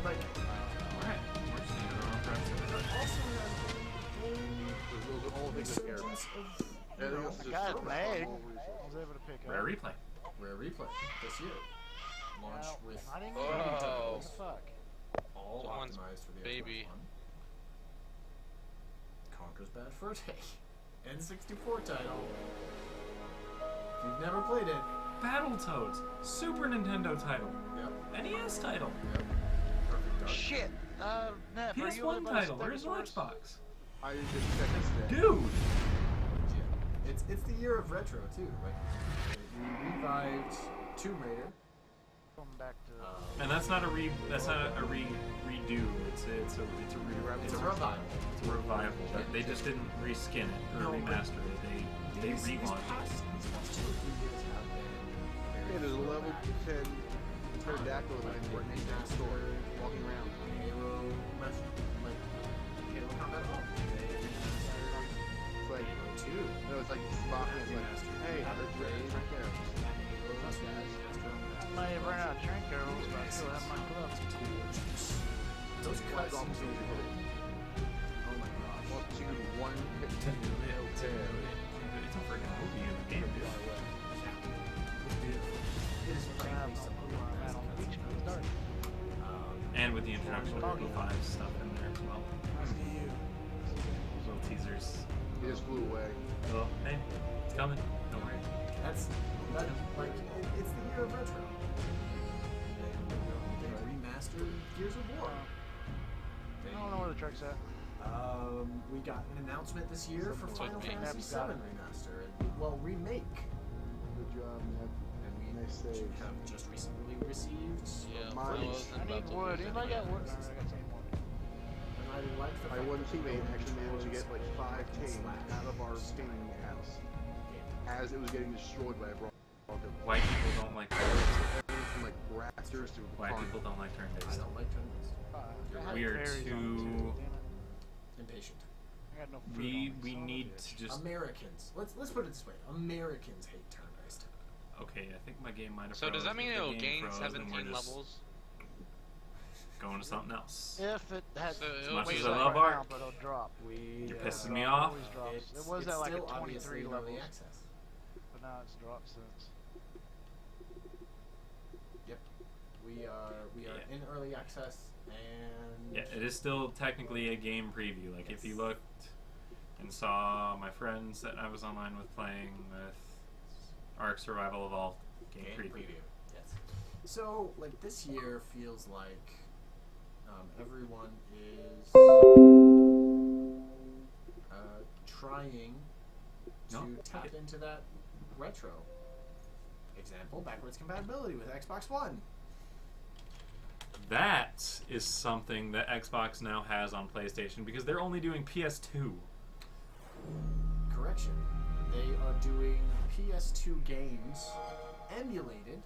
like, Alright. We're just needing our own friends. also Those are all has things that care. resurgence of Everything else is The just guy's for mad. fun. was able to pick up. Rare replay. Rare replay this year. Launch Well, with I didn't Oh. get any what the fuck? all Someone's optimized for the baby. Xbox One. Conker's Bad Fur Day. N64 title. If you've never played it, Battletoads. Super Nintendo title. yep, NES title. yep. Perfect Dark. Shit. Neff, are you PS1 about title. to Where's the start with Xbox? I just check this today. Dude! Yeah. It's the year of retro too, right? We revived Tomb Raider. Going back to And that's not a redo. It's a revival. It's a revival. It's a revival. They just didn't reskin it or No, but remaster it. They relaunched it. These past 2 or 3 years have been Yeah, very there's a level dramatic. 10 pterodactyl in my main store, walking around. Halo, like Halo Combat Evolved. They remastered It's like, Halo 2. no, it's like Spock is like, hey, there's right there. I may have run out of drink arrows, but I still have my gloves. Those That's all I'm cutscenes saying. are oh my gosh. Well, so you can do one hit. It's a freaking movie in the game, dude. It is I have frankly some of the I'm best out on the beach because it's dark. And with the introduction of Halo 5 stuff in there as well. I see you. Little teasers. He just flew away. Oh, hey, it's coming. Don't worry. That's like it's the year of retro. They remastered Gears of War. I don't know where the truck's at. We got an announcement this year for Final Would be. Fantasy Yep, got VII it. remaster, well, remake, Good job, man. and we Nice save. have just recently received. Yeah, Mine I is- wasn't I about need to wood. lose Anybody got anyway. wood? No, I got some wood. And I like the My fact one that teammate we're actually managed to get like 5 hack and tame slash out of our staining house as it was getting destroyed by a Bronco. White people don't like Everything from like raptors to white farm. people don't like I turn-based. don't like turn-based. I had We are berries on too- it too, damn it. Impatient. I got no fruit We on me, son of a need bitch. to just Americans. Let's put it this way. Americans hate turn-based. okay. I think my game might have. So does that froze. mean If the it'll game gain froze, then we're 17 just levels? Going to something else. If it had So As it'll much be as I like- love right art, now, but it'll drop. You're Yeah. pissing me It off. always drops. It's, It was it's at like still a 23 obviously in early levels, access. but now it's dropped since. Yep. We are Yeah. in early access, and Yeah, it is still technically a game preview. Like if you looked and saw my friends that I was online with playing with Ark Survival Evolved game preview. Yes. So like this year feels like everyone is trying to No, tap take it. into that retro. Example: backwards compatibility with Xbox One. That is something that Xbox now has on PlayStation because they're only doing PS2. Correction. They are doing PS2 games emulated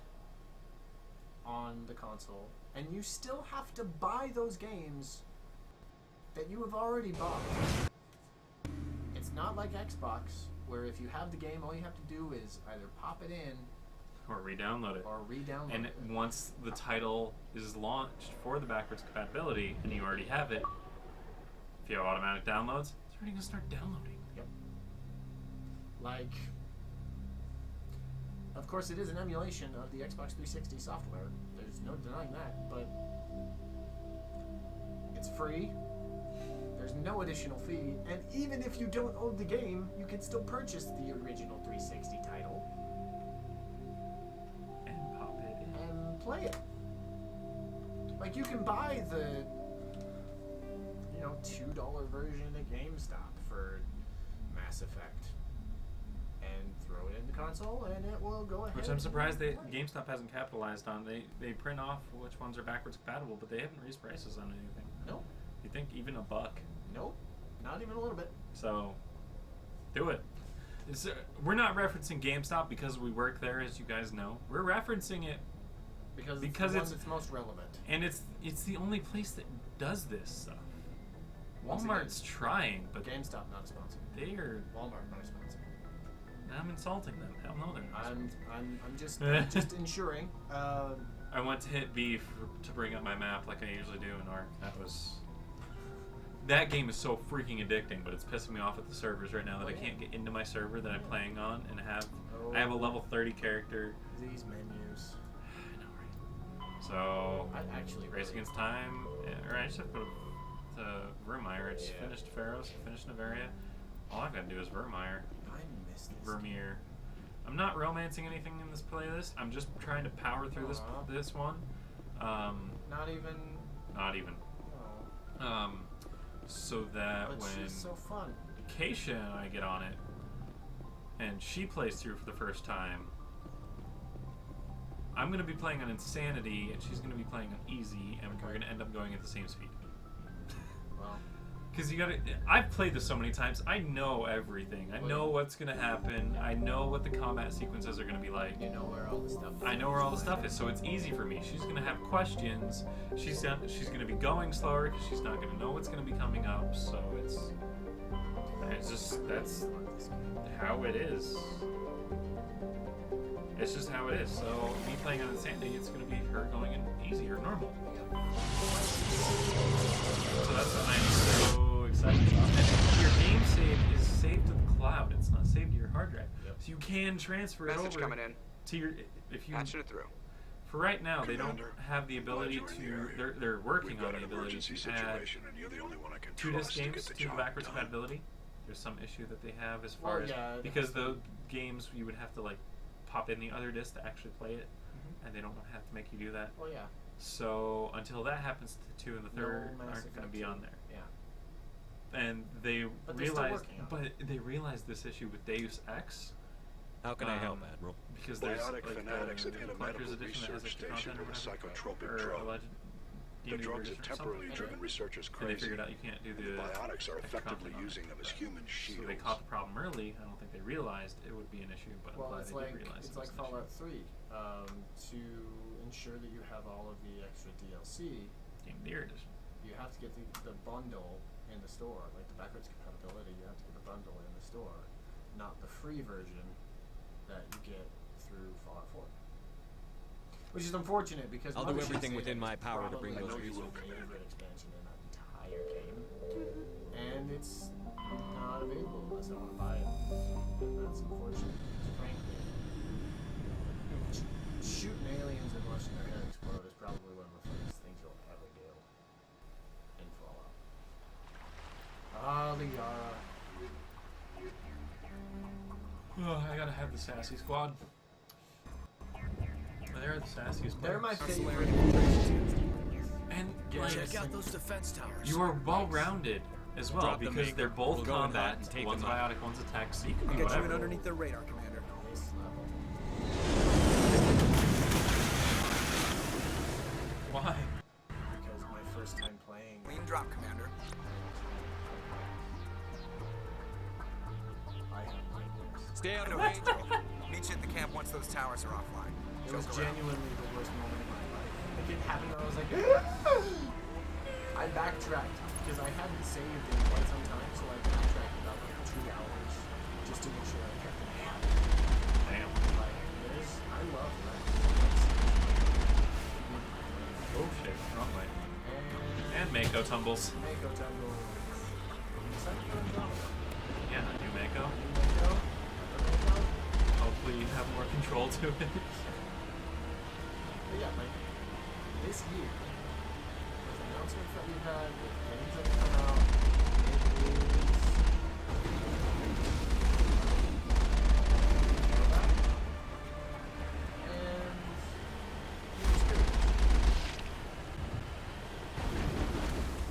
on the console, and you still have to buy those games that you have already bought. It's not like Xbox, where if you have the game, all you have to do is either pop it in Or re-download it. or re-download And it. once the title is launched for the backwards compatibility and you already have it, if you have automatic downloads, it's already going to start downloading. Like, of course, it is an emulation of the Xbox 360 software. There's no denying that, but it's free. There's no additional fee, and even if you don't own the game, you can still purchase the original 360 title And pop it in. and play it. Like, you can buy the, $2 version at GameStop for Mass Effect and throw it in the console, and it will go ahead. Which I'm and surprised play. GameStop hasn't capitalized on. They print off which ones are backwards compatible, but they haven't raised prices on anything. Nope. You think even $1? Nope. Not even a little bit. So, do it. We're not referencing GameStop because we work there, as you guys know. We're referencing it, Because Because it's the one it's- that's most relevant. and it's the only place that does this stuff. Once Walmart's trying, but GameStop not a sponsor. they are. Walmart not a sponsor. I'm insulting them. Hell no, they're not. I'm just ensuring. I went to hit B to bring up my map like I usually do in Ark. That was that game is so freaking addicting, but it's pissing me off at the servers right now that Oh, I yeah. can't get into my server that I'm playing on and I have a level 30 character. These menus. I know, right? So I actually Race really- Against Time, or I just have to go to Vermeer. I just Yeah. finished Pharaohs, finished Novaria. All I've got to do is Vermeer. I miss this. Vermeer. I'm not romancing anything in this playlist. I'm just trying to power through Aw. this one. Not even. Not even. Oh, So that but when she's so fun. Keisha and I get on it, and she plays through for the first time, I'm gonna be playing on Insanity, and she's gonna be playing on Easy, and we're gonna end up going at the same speed. Well, Because you gotta. I've played this so many times. I know everything. I know what's gonna happen. I know what the combat sequences are gonna be like. you know where all the stuff is. I know where all the stuff is, so it's easy for me. She's gonna have questions. She's gonna be going slower because she's not gonna know what's gonna be coming up. So it's just that's how it is. It's just how it is. So me playing on Insanity, it's gonna be her going in easy or normal. So that's what I'm so excited about. And your game save is saved to the cloud. It's not saved to your hard drive. Yep. So you can transfer it Message over coming in. to your if you. Patching it through. For right now, they don't Commander, have the ability glad you're in the to. area. They're working We've on got the an ability emergency to add situation, and you're the only one I can 2 disc trust to get games the to the job backwards done. compatibility. There's some issue that they have as far Well, as yeah, because the games you would have to like pop in the other disc to actually play it, and they don't have to make you do that. Well, yeah. So until that happens, the 2 and the No 3rd Mass aren't going to Effect be 2. on there. Yeah. And they But they're still realized, working on it. but they realized this issue with Deus Ex. How can I help, Admiral? Because there's Biotic like fanatics the have hit a collector's medical edition that has research extra station content with a or whatever, psychotropic or drug. alleged The DVD drugs have version or temporarily something. driven researchers And they crazy. figured out you can't do The the biotics are extra effectively content on using it. them as human shields. So they caught the problem early. I don't think they realized it would be an issue, but I'm Well, glad it's they like did realize it's it like was an Fallout 3. To ensure that you have all of the extra DLC, issue. Game of the Year edition. you have to get the bundle in the store, like the backwards compatibility. You have to get the bundle in the store, not the free version that you get through Fallout 4. Which is unfortunate because I'll do Mothership everything say within that my it's power to bring probably those the resources. favorite expansion in that entire game, and it's not available unless I want to buy it. And that's unfortunate. Frankly, shooting aliens and watching their head explode is probably one of the funniest things you'll ever do in Fallout. Ah, the Yara. Oh, I gotta have the sassy squad. They're the sassiest. They're my players. favorite. And Yeah, like, check out those defense towers. you are well-rounded as well Drop the because maker. they're both We'll go and combat. hunt and take One's them out. biotic, one's attack. So you can I'll be get you in whatever. underneath their radar, Commander. This level. Why? Because my first time playing. Clean drop, Commander. I have nightmares. Stay out No of range. big deal. Meet you at the camp once those towers are offline. It was Joke around. genuinely the worst moment of my life. Like it happened and I was like, I backtracked because I hadn't saved in quite some time, so I backtracked about like 2 hours just to make sure I kept it happy. Damn. Like this, I love that. Oh shit, wrong way. And And Mako tumbles. Mako Jungle. Excited for Andromeda. Yeah, new Mako. Mako? Mako? Hopefully you have more control to it. But yeah, like this year, with announcements that we've had, with games that have come out,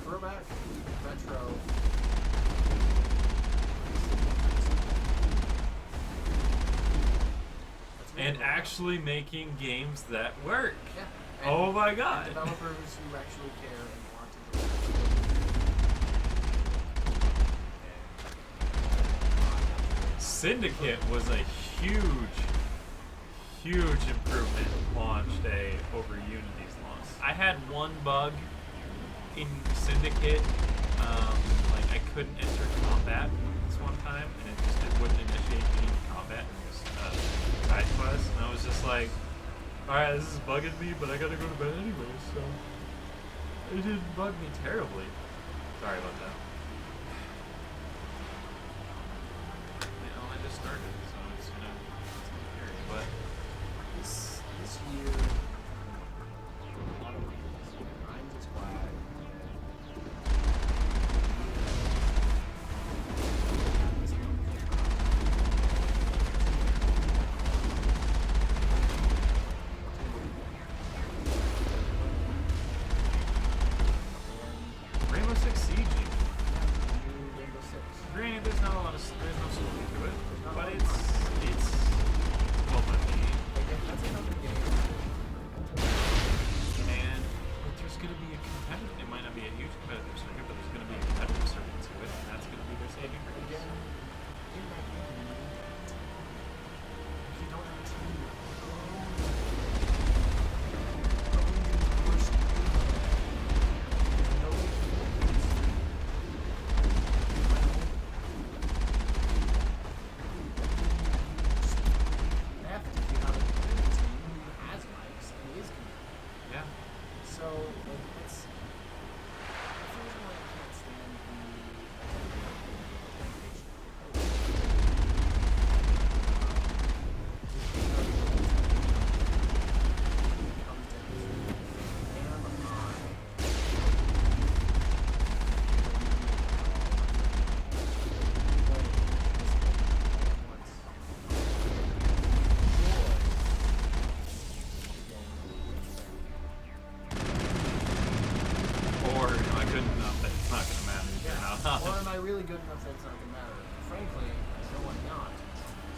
throwback, retro. That's really And what- actually making games that work. yeah. Oh my and god. developers who actually care and want to do it. Syndicate was a huge improvement launch day over Unity's launch. I had one bug in Syndicate, like I couldn't enter combat this one time, and it wouldn't initiate any combat in this side quest, and I was just like, alright, this is bugging me, but I gotta go to bed anyway, so it didn't bug me terribly. Sorry about that. there's no story to it, not but one it's well done. Like, that's another game. And there's going to be a competitive. It might not be a huge competitive circuit, but there's going to be a competitive circuit to it, and that's going to be their saving grace. Again, in that game, if you don't have a team, Yeah. so, like, that's the reason why I can't stand Or am I good enough that it's not going to matter if you're not on? Or am I really good enough that it's not gonna matter? Frankly, no, I'm not.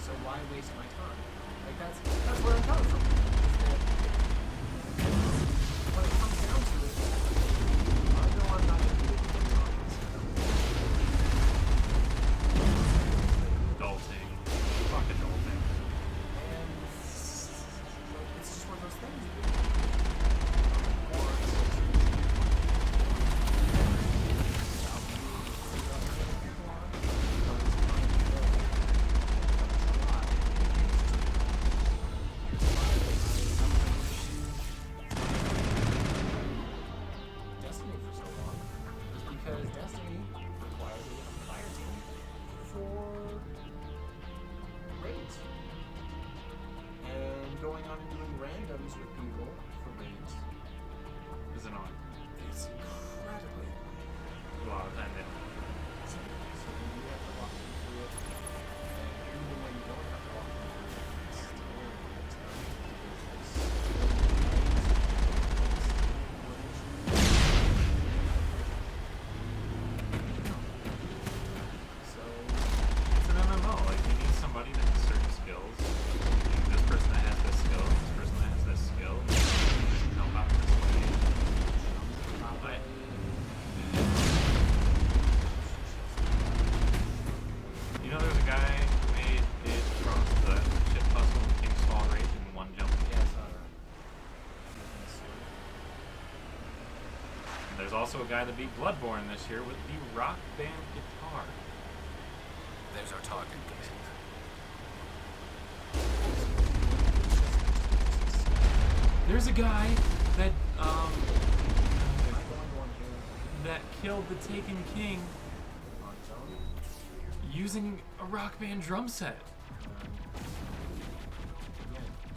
So why waste my time? Like that's where I'm coming from. Is that when it comes down to it, I know I'm not gonna be able to get on this. Adulting. Fuck adulting. And it's just one of those things. Destiny for so long because Destiny requires a fire team for raids and going on and doing randoms with people for raids. Is it on? It's incredibly A lot of time they don't. so you have to walk them through it, and even when you don't have to walk them through it, it's still so It's an MMO. Like, you need somebody that has certain skills. This person that has this skill, this person that has this skill. This can help out this way. Like, you know, there's a guy who made it across the ship puzzle and King's Fall Rage in one jump. yeah, it's not And there's also a guy that beat Bloodborne this year with the Rock Band guitar. There's our target. There's a guy that I'm going one here that killed the Taken King on its own. using a Rock Band drum set.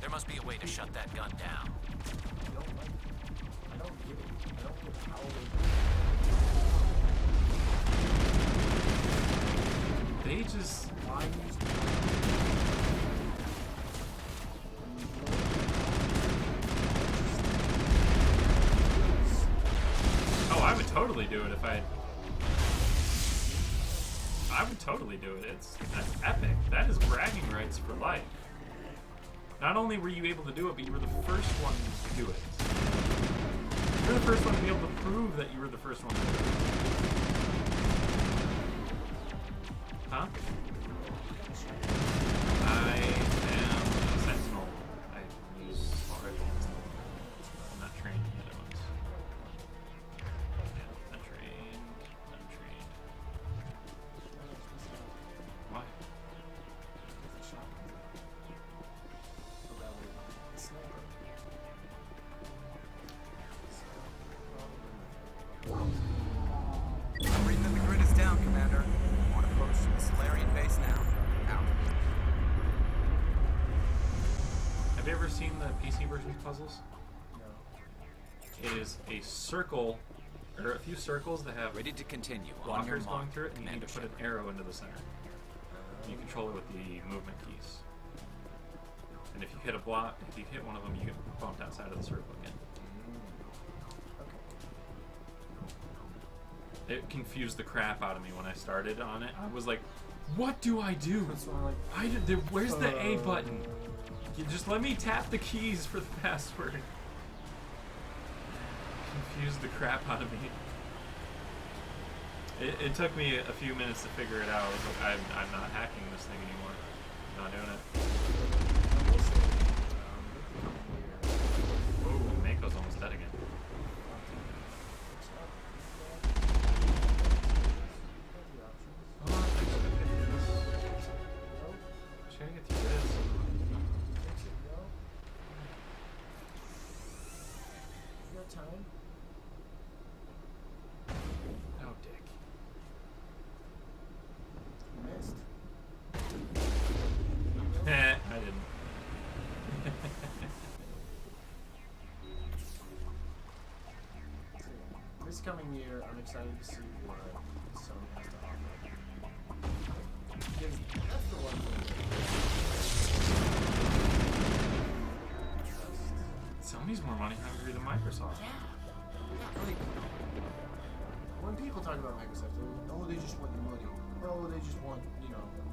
There must be a way to shut that gun down. I don't get it. I don't get how They just why use oh, I would totally do it if I would totally do it. That's epic. That is bragging rights for life. Not only were you able to do it, but you were the first one to do it. You're the first one to be able to prove that you were the first one to do it. Huh? I am a sentinel. I use far advanced. I'm not trained yet, I was. Yeah, untrained. Why? Everything the grid is down, Commander. On approach to the Solarian base now. Out. Have you ever seen the PC version of puzzles? It is a circle, or a few circles that have Ready to continue. On your blockers mark, going through it, and you need Commander to put an Shepard. arrow into the center. You control it with the movement keys. And if you hit a block, if you hit one of them, you get bumped outside of the circle again. It confused the crap out of me when I started on it. I was like What do I do? That's why I'm like, Where's the A button? You just let me tap the keys for the password. Confused the crap out of me. It took me a few minutes to figure it out. I was like, I'm not hacking this thing anymore. I'm not doing it. Oh, Mako's almost dead again. Hold on, I gotta get through this. Should I get through this? You got time? Oh, dick. Missed. I didn't. This coming year, I'm excited to see what Sony has to offer. Because that's the one thing. Sony's more money hungry than Microsoft. Like, when people talk about Microsoft, they're like, oh, they just want your money. Oh, they just want,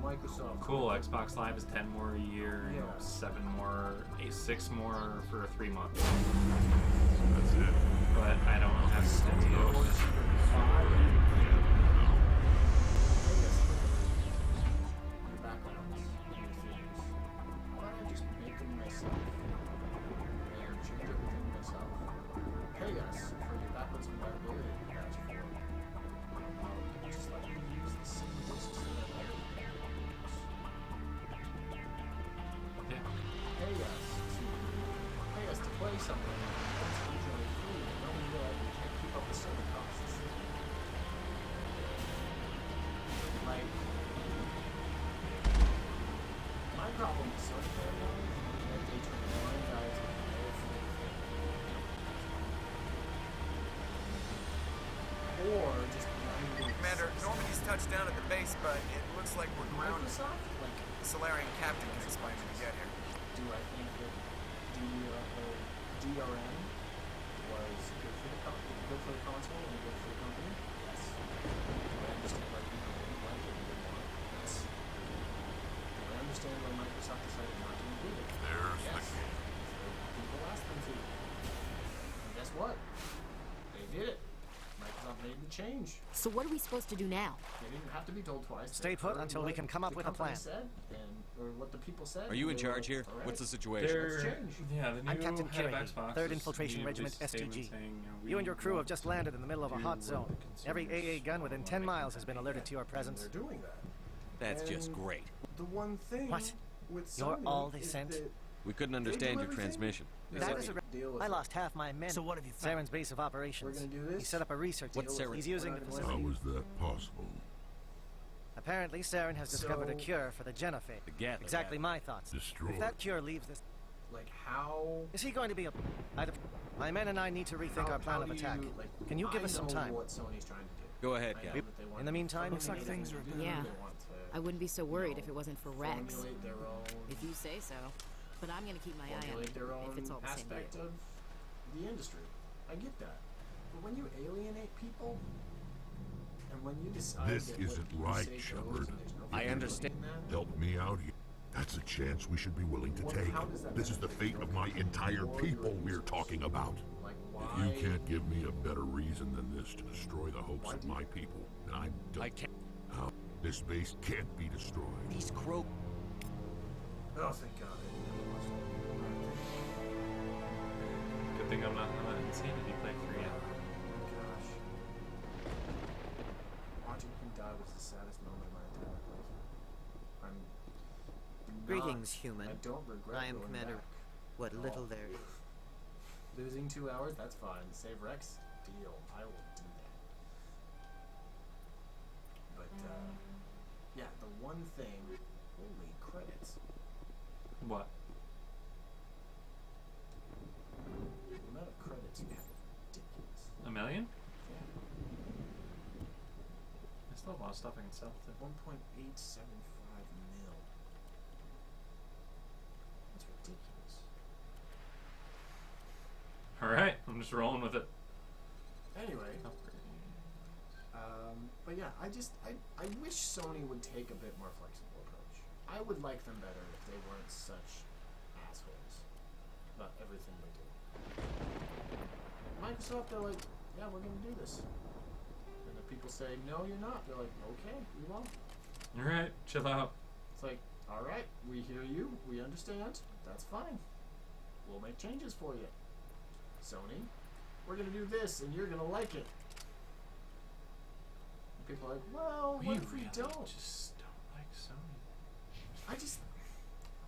Microsoft. Cool, Xbox Live is 10 more a year, Yeah. 7 more, 6 more for 3 months. That's it. But I don't have Nintendo. Your backgrounds, your themes. Why don't I just make them myself? And change everything myself? Pay us for your backwards compatibility patch for just let me use the same discs that I like. Yeah. Pay us to play something that's usually free, knowing that we can't keep up with server costs. Like, my problem with Sony right now is that they turn blind eyes to everything. Or just blindly Commander, Normandy's touched down at the base, but it looks like we're grounded. Microsoft? Like, The Solarian captain can explain when we get here. do I think that DRM was good for the console and good for the company? Yes. Do I understand why people didn't like it and didn't want it? Yes. Do I understand why Microsoft decided not to include it? There's Yes. the key. So people asked them to. And guess what? They did it. Microsoft made the change. So what are we supposed to do now? They didn't have to be told twice. Stay They put heard until we what can come up the with a company plan. Said or what the people said. Are you in and they were charge here? like, "All What's the right." situation? Let's change. Yeah, the new I'm Captain head of Kirahi, Xbox 3rd is- Infiltration he Regiment released a statement STG. saying, You and your crew have want just landed in the middle of a to hot do zone. what the Every AA consumers gun within 10 miles has been alerted to your And presence. they're doing that. That's just And great. The one thing What? with You're Sony all they is sent? that We couldn't do understand your everything. transmission. they That let is me a deal with I it. lost half my men. So what have you found? Saren's base of We're operations. gonna do this. He set up a research. What's station. Saren? He's using the We're not gonna facility. How is that possible? Apparently, Saren has discovered a So- cure for the genophage. The Gatling Exactly gun. my thoughts. Destroyed. If that cure leaves this, Like how? is he going to be a? My men and I need to rethink our plan how of do you, attack. like, Can you give I us some know time? What Sony's trying to do. Go ahead, I know Captain. that they want In the meantime, looks looks like things are good. Yeah. They want to, I wouldn't be so worried if it wasn't for Rex. formulate their own, If you say so. But I'm gonna keep my eye on formulate it their own if it's all the same aspect to you. of the industry. I get that, but when you alienate people, and when you decide This that isn't what you right, say goes Shepard. and there's no I flexibility understand. in that, Help me out here. That's a chance we should be willing to Well, take. how does that This is the benefit fate your of my company entire or your people we're users? talking about. Like If why? you can't give me a better reason than this to destroy the hopes of my people, then I'm done. I can't. How? This base can't be destroyed. These crow. Oh, thank God. Good thing I'm not gonna let Insanity play through yet. Oh my gosh. Watching him die was the saddest moment of my entire life. I'm not- Greetings, human. I don't regret I am going Commander. back. What at little all. there is. Losing 2 hours, that's fine. Save Rex, deal. I will do that. But, yeah, the one thing, holy credits. What? The amount of credits you have is ridiculous. A million? Yeah. I still have a lot of stuff I can sell too. 1.875 mil. That's ridiculous. Alright, I'm just rolling with it. Anyway, But yeah, I wish Sony would take a bit more flexible approach. I would like them better if they weren't such assholes about everything they do. Microsoft, they're like, yeah, we're gonna do this. And the people say, no, you're not. They're like, okay, we won't. Alright, chill out. It's like, alright, we hear you, we understand, that's fine. We'll make changes for you. Sony, we're gonna do this and you're gonna like it. And people are like, well, what if we don't? Just don't like Sony.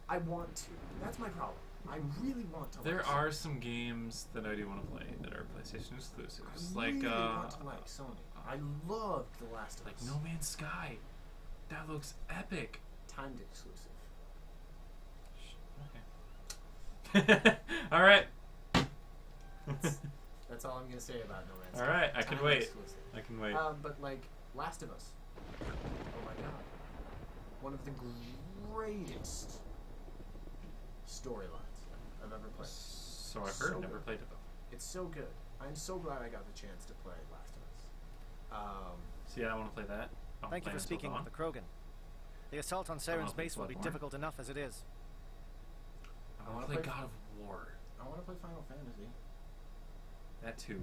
I want to. That's my problem. I really want to. There like are Sony. some games that I do want to play that are PlayStation exclusives. I really want to like Sony. I loved The Last of like Us. No Man's Sky. That looks epic. Timed exclusive. Okay. All right. That's all I'm gonna say about No Man's Sky. All right, I can Timed wait. exclusive. I can wait. But like Last of Us. Oh my god. One of the greatest storylines I've ever played. So I've heard. So Never good. played it though. It's so good. I'm so glad I got the chance to play Last of Us. See, I want to play that. I'll Thank you play for Until speaking Dawn. with the Krogan. The assault on Saren's base will be Bloodborne. difficult enough as it is. I I want wanna to play play God of War. I want to play Final Fantasy. That too.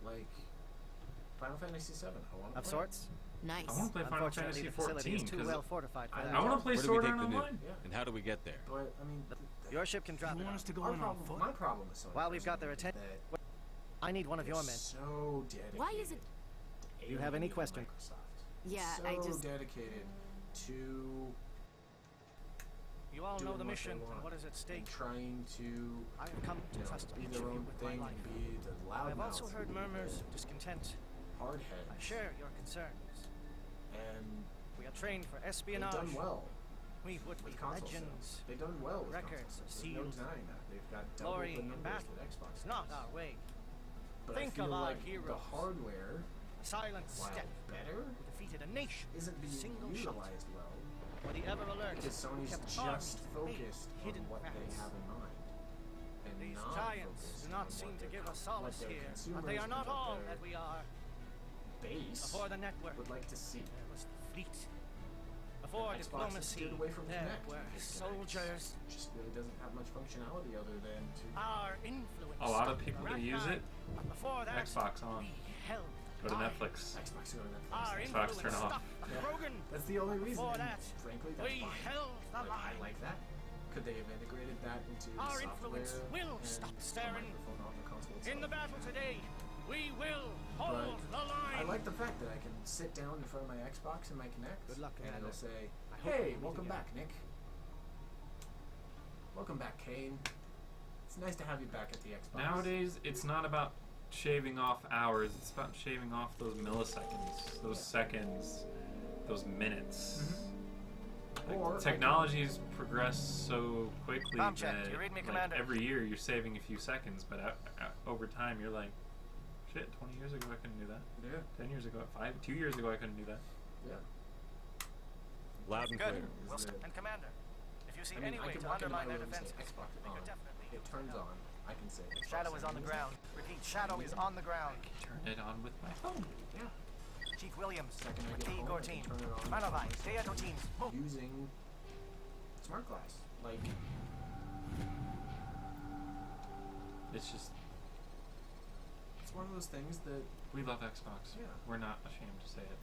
Like Final Fantasy VII. I want to Of play. sorts? Nice. I want to play Final Unfortunately, Fantasy the facility 14 is too because well fortified for I that. I want to play Where do we Sword take Art the nuke? Online. Yeah. And how do we get there? But I mean, Your ship can drop it. want us to go our in on problem, foot? my problem with Sony. While we've got their personally, attention- is I need one that of your they're men. So dedicated. Why is it- to You have any alienating question? Microsoft. Yeah, so I just- dedicated to You all doing know the what mission they want and what is at stake. and trying to I have come to you know, trust be each their of you own with my thing life. and be the I loud have also heard murmurs of discontent. hard heads. I share your concerns. And We are trained for they've espionage. done well We would be with console legends. sales. They've done well with Records console are sales. There's no sealed. denying that. They've got double Glory the in numbers battle. that Xbox It's not has. our way. But Think I feel of our like the heroes. hardware, A silent while step better, who defeated a nation. isn't being Single shot. utilized well For the ever alert. because Sony's kept just armies focused made hidden on what they cracks. have in mind. And These not giants focused do on not what seem to their give co- us solace what their here, but consumers they are and not what all their that we are. base Before the network, would like to see. there was the fleet. Before Xbox has diplomacy, steered away from there Kinect were because Kinect soldiers. just really doesn't have much functionality other than to Our influence. A lot of people for that use that it. time. Before that, Xbox on. we held Go to high. Netflix. Xbox going to Our Netflix. Xbox, influence turn it off. stopped the Yeah. Krogan. That's the only reason. Before and that, frankly, that's we fine. held the Like, I line. like that. Could they have integrated that into the Our software influence will and stop the staring. microphone on the console In itself? the battle today, we will hold the line. I like the fact that I can sit down in front of my Xbox and my Kinect, Good luck, and Commander. it'll say, I hope "Hey, we meet welcome again." back, Nick. Welcome back, Kane. It's nice to have you back at the Xbox." Nowadays, it's not about shaving off hours. It's about shaving off those milliseconds, those seconds, those minutes. Like, Or I technology's progressed so quickly Bomb check. that Do you read me, like, Commander? every year you're saving a few seconds, but over time you're like, shit, 20 years ago I couldn't do that. Yeah, 10 years ago, 2 years ago I couldn't do that. yeah. Loud and Good. clear. Wilson it- and Commander, if you see I mean, any I way can to walk into my undermine their room and say defenses, Xbox we on. could definitely It use turns your help. on. I can say Xbox Shadow is on the ground. Repeat, Shadow is on the ground. Turn it on with my phone. Yeah. Chief Williams, Second I get McKee, home, I Gortine, can turn it on. Manovai, Deato teams, move. Using smart glass, like It's just, it's one of those things that we love Xbox. Yeah. We're not ashamed to say it.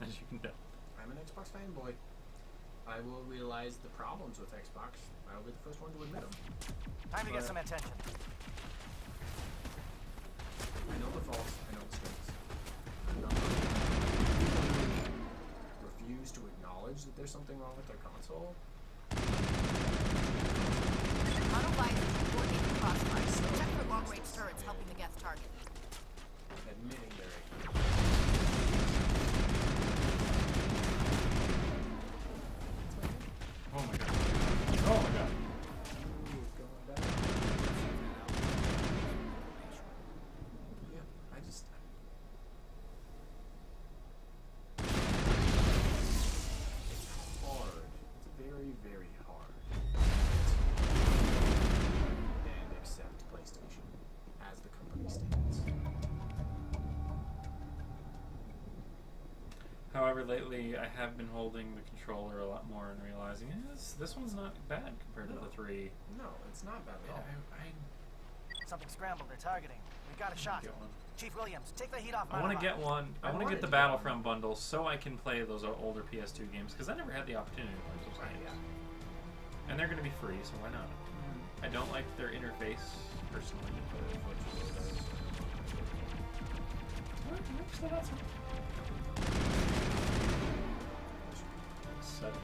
As you can tell. I'm an Xbox fanboy. I will realize the problems with Xbox. I'll be the first one to admit them. Time to get But- some attention. I know the faults. I know the strengths. I'm not refuse to acknowledge that there's something wrong with their console. Autobite coordinating the crossfire. Check for long-range turrets helping the Geth target. Admitting their Oh my god. Oh my god. Yeah, I just. It's hard. It's very, very hard. And accept PlayStation as the company stands. lately, I have been holding the controller a lot more and realizing this one's not bad compared to the 3. No, it's not bad at all. Something scrambled. They're targeting. We've got a shot. Get one. Chief Williams, take the heat off. I want to get one. I want to get the Battlefront bundle so I can play those older PS2 games because I never had the opportunity to play those games. And they're going to be free, so why not? I don't like their interface personally, but actually that's seven.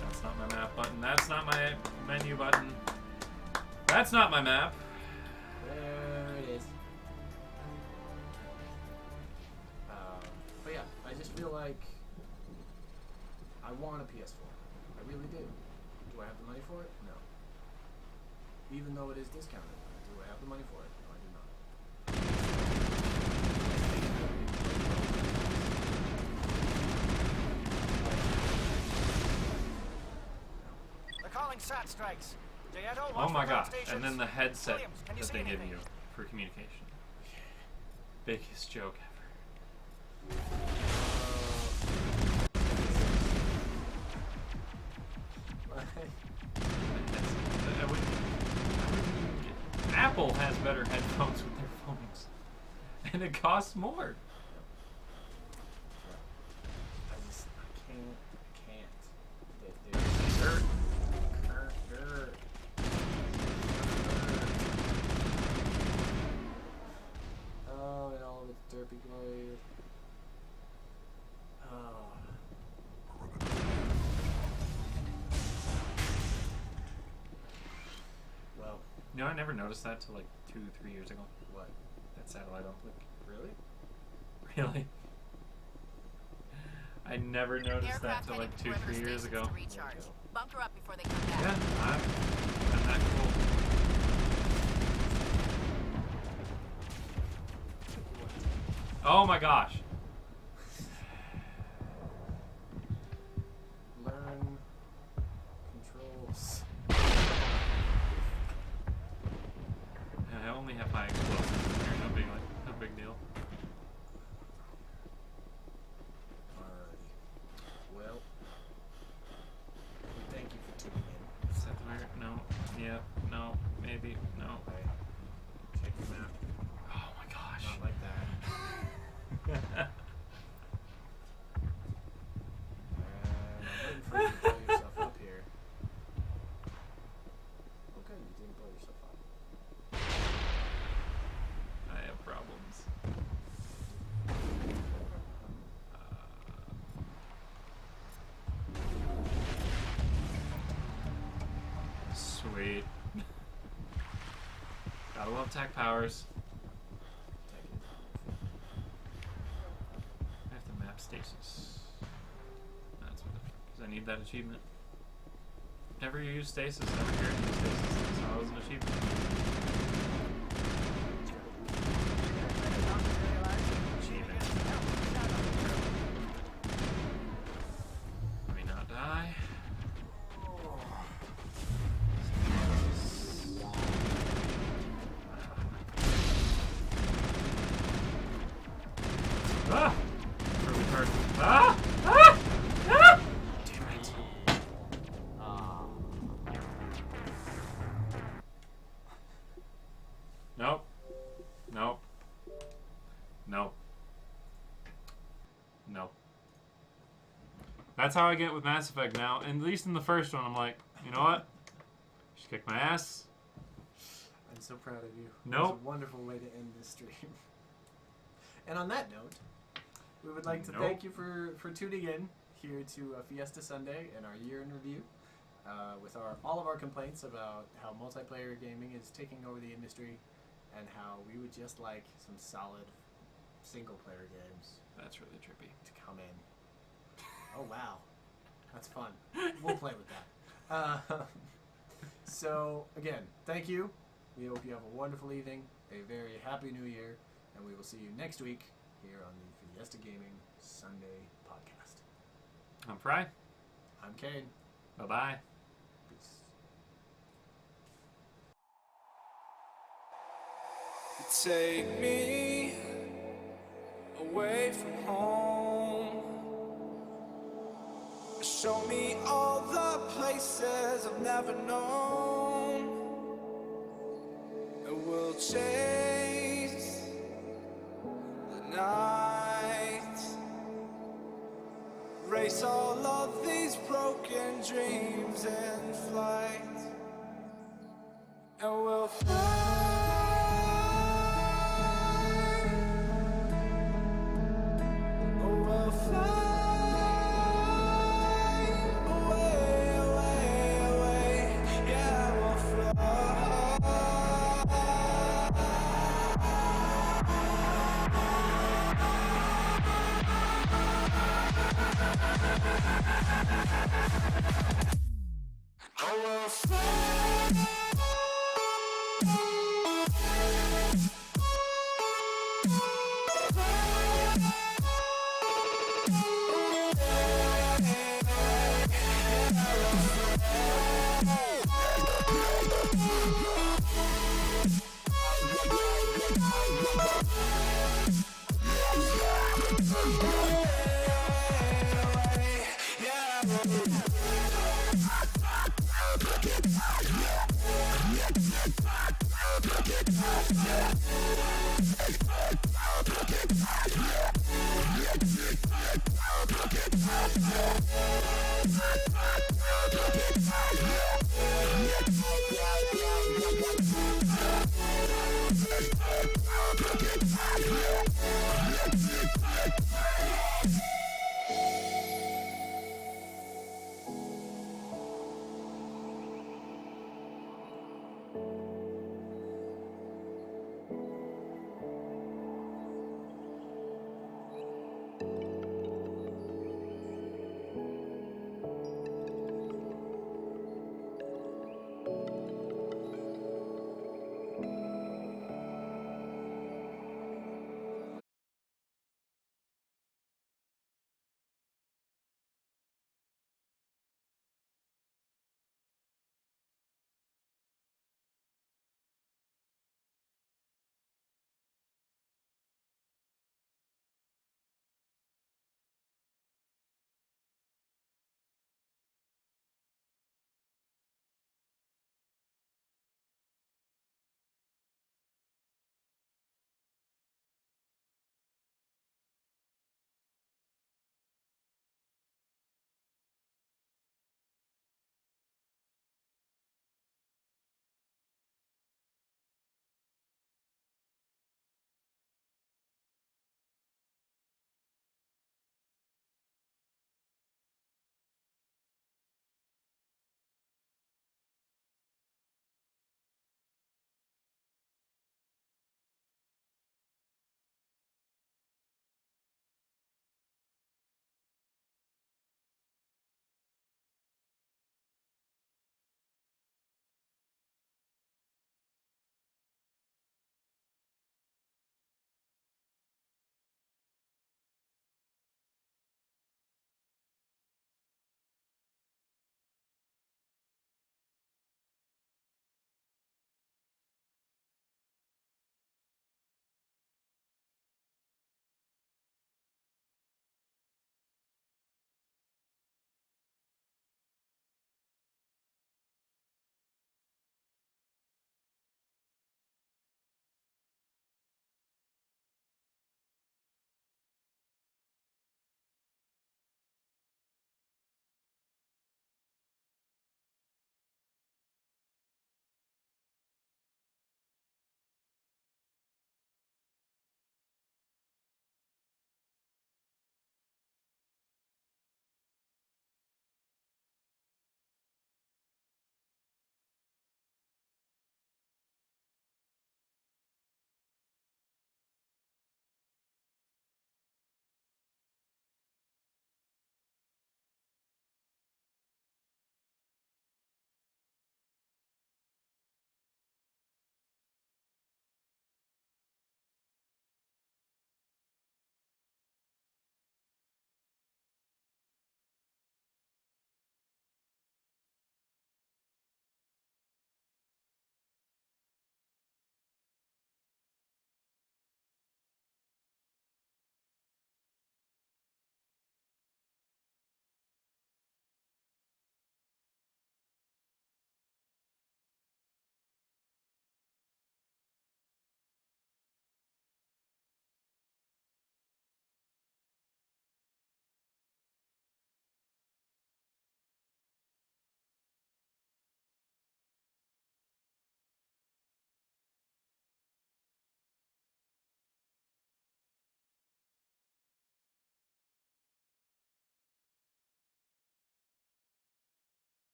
That's not my map button. That's not my menu button. That's not my map. There it is. But yeah, I just feel like I want a PS4. I really do. Do I have the money for it? No. Even though it is discounted, do I have the money for it? No, I do not. They're calling SAT strikes. Dieto, Oh watch my for god. stations. And then the headset Williams, can you that see they give anything? you for communication. Biggest joke ever. Apple has better headphones with their phones. And it costs more. I can't. Dirt. Oh, and all of its derpy glory. Oh. Well, You know, I never noticed that till like 2-3 years ago. what? That satellite unclick. Really? Really? I never noticed that Aircraft till like heading to 2-3 years stations ago. to recharge. Bunker up before they come back. Yeah, I'm that cool. Oh my gosh. Learn controls. I only have high explosives. They're no big deal. Alrighty. Well, thank you for tuning in. Is that the way? No. Yeah. No. Maybe. No. Okay. Check your map. Oh my gosh. Not like that. And I'm waiting for you to blow yourself up here. Okay, you didn't blow yourself up. I have problems. Sweet. Gotta love tech powers. I have to map stasis. That's what because I need that achievement. Never use stasis, never cared to use stasis. So it was an achievement. Achievement. Let me not die. Ah! Really hard. Ah! Ah! Ah! Damn it. Nope. Nope. Nope. Nope. That's how I get with Mass Effect now. And at least in the first one, I'm like, you know what? Just kick my ass. I'm so proud of you. Nope. It was a wonderful way to end this stream. And on that note, we would like to Nope. thank you for tuning in here to Fiesta Sunday and our year in review with all of our complaints about how multiplayer gaming is taking over the industry and how we would just like some solid single-player games That's really trippy. to come in. Oh, wow. That's fun. We'll play with that. So, again, thank you. We hope you have a wonderful evening, a very happy new year, and we will see you next week here on the Fiesta Gaming Sunday podcast. I'm Fry. I'm Kane. Bye-bye. Take me away from home. Show me all the places I've never known. And we'll chase the night. Race all of these broken dreams in flight.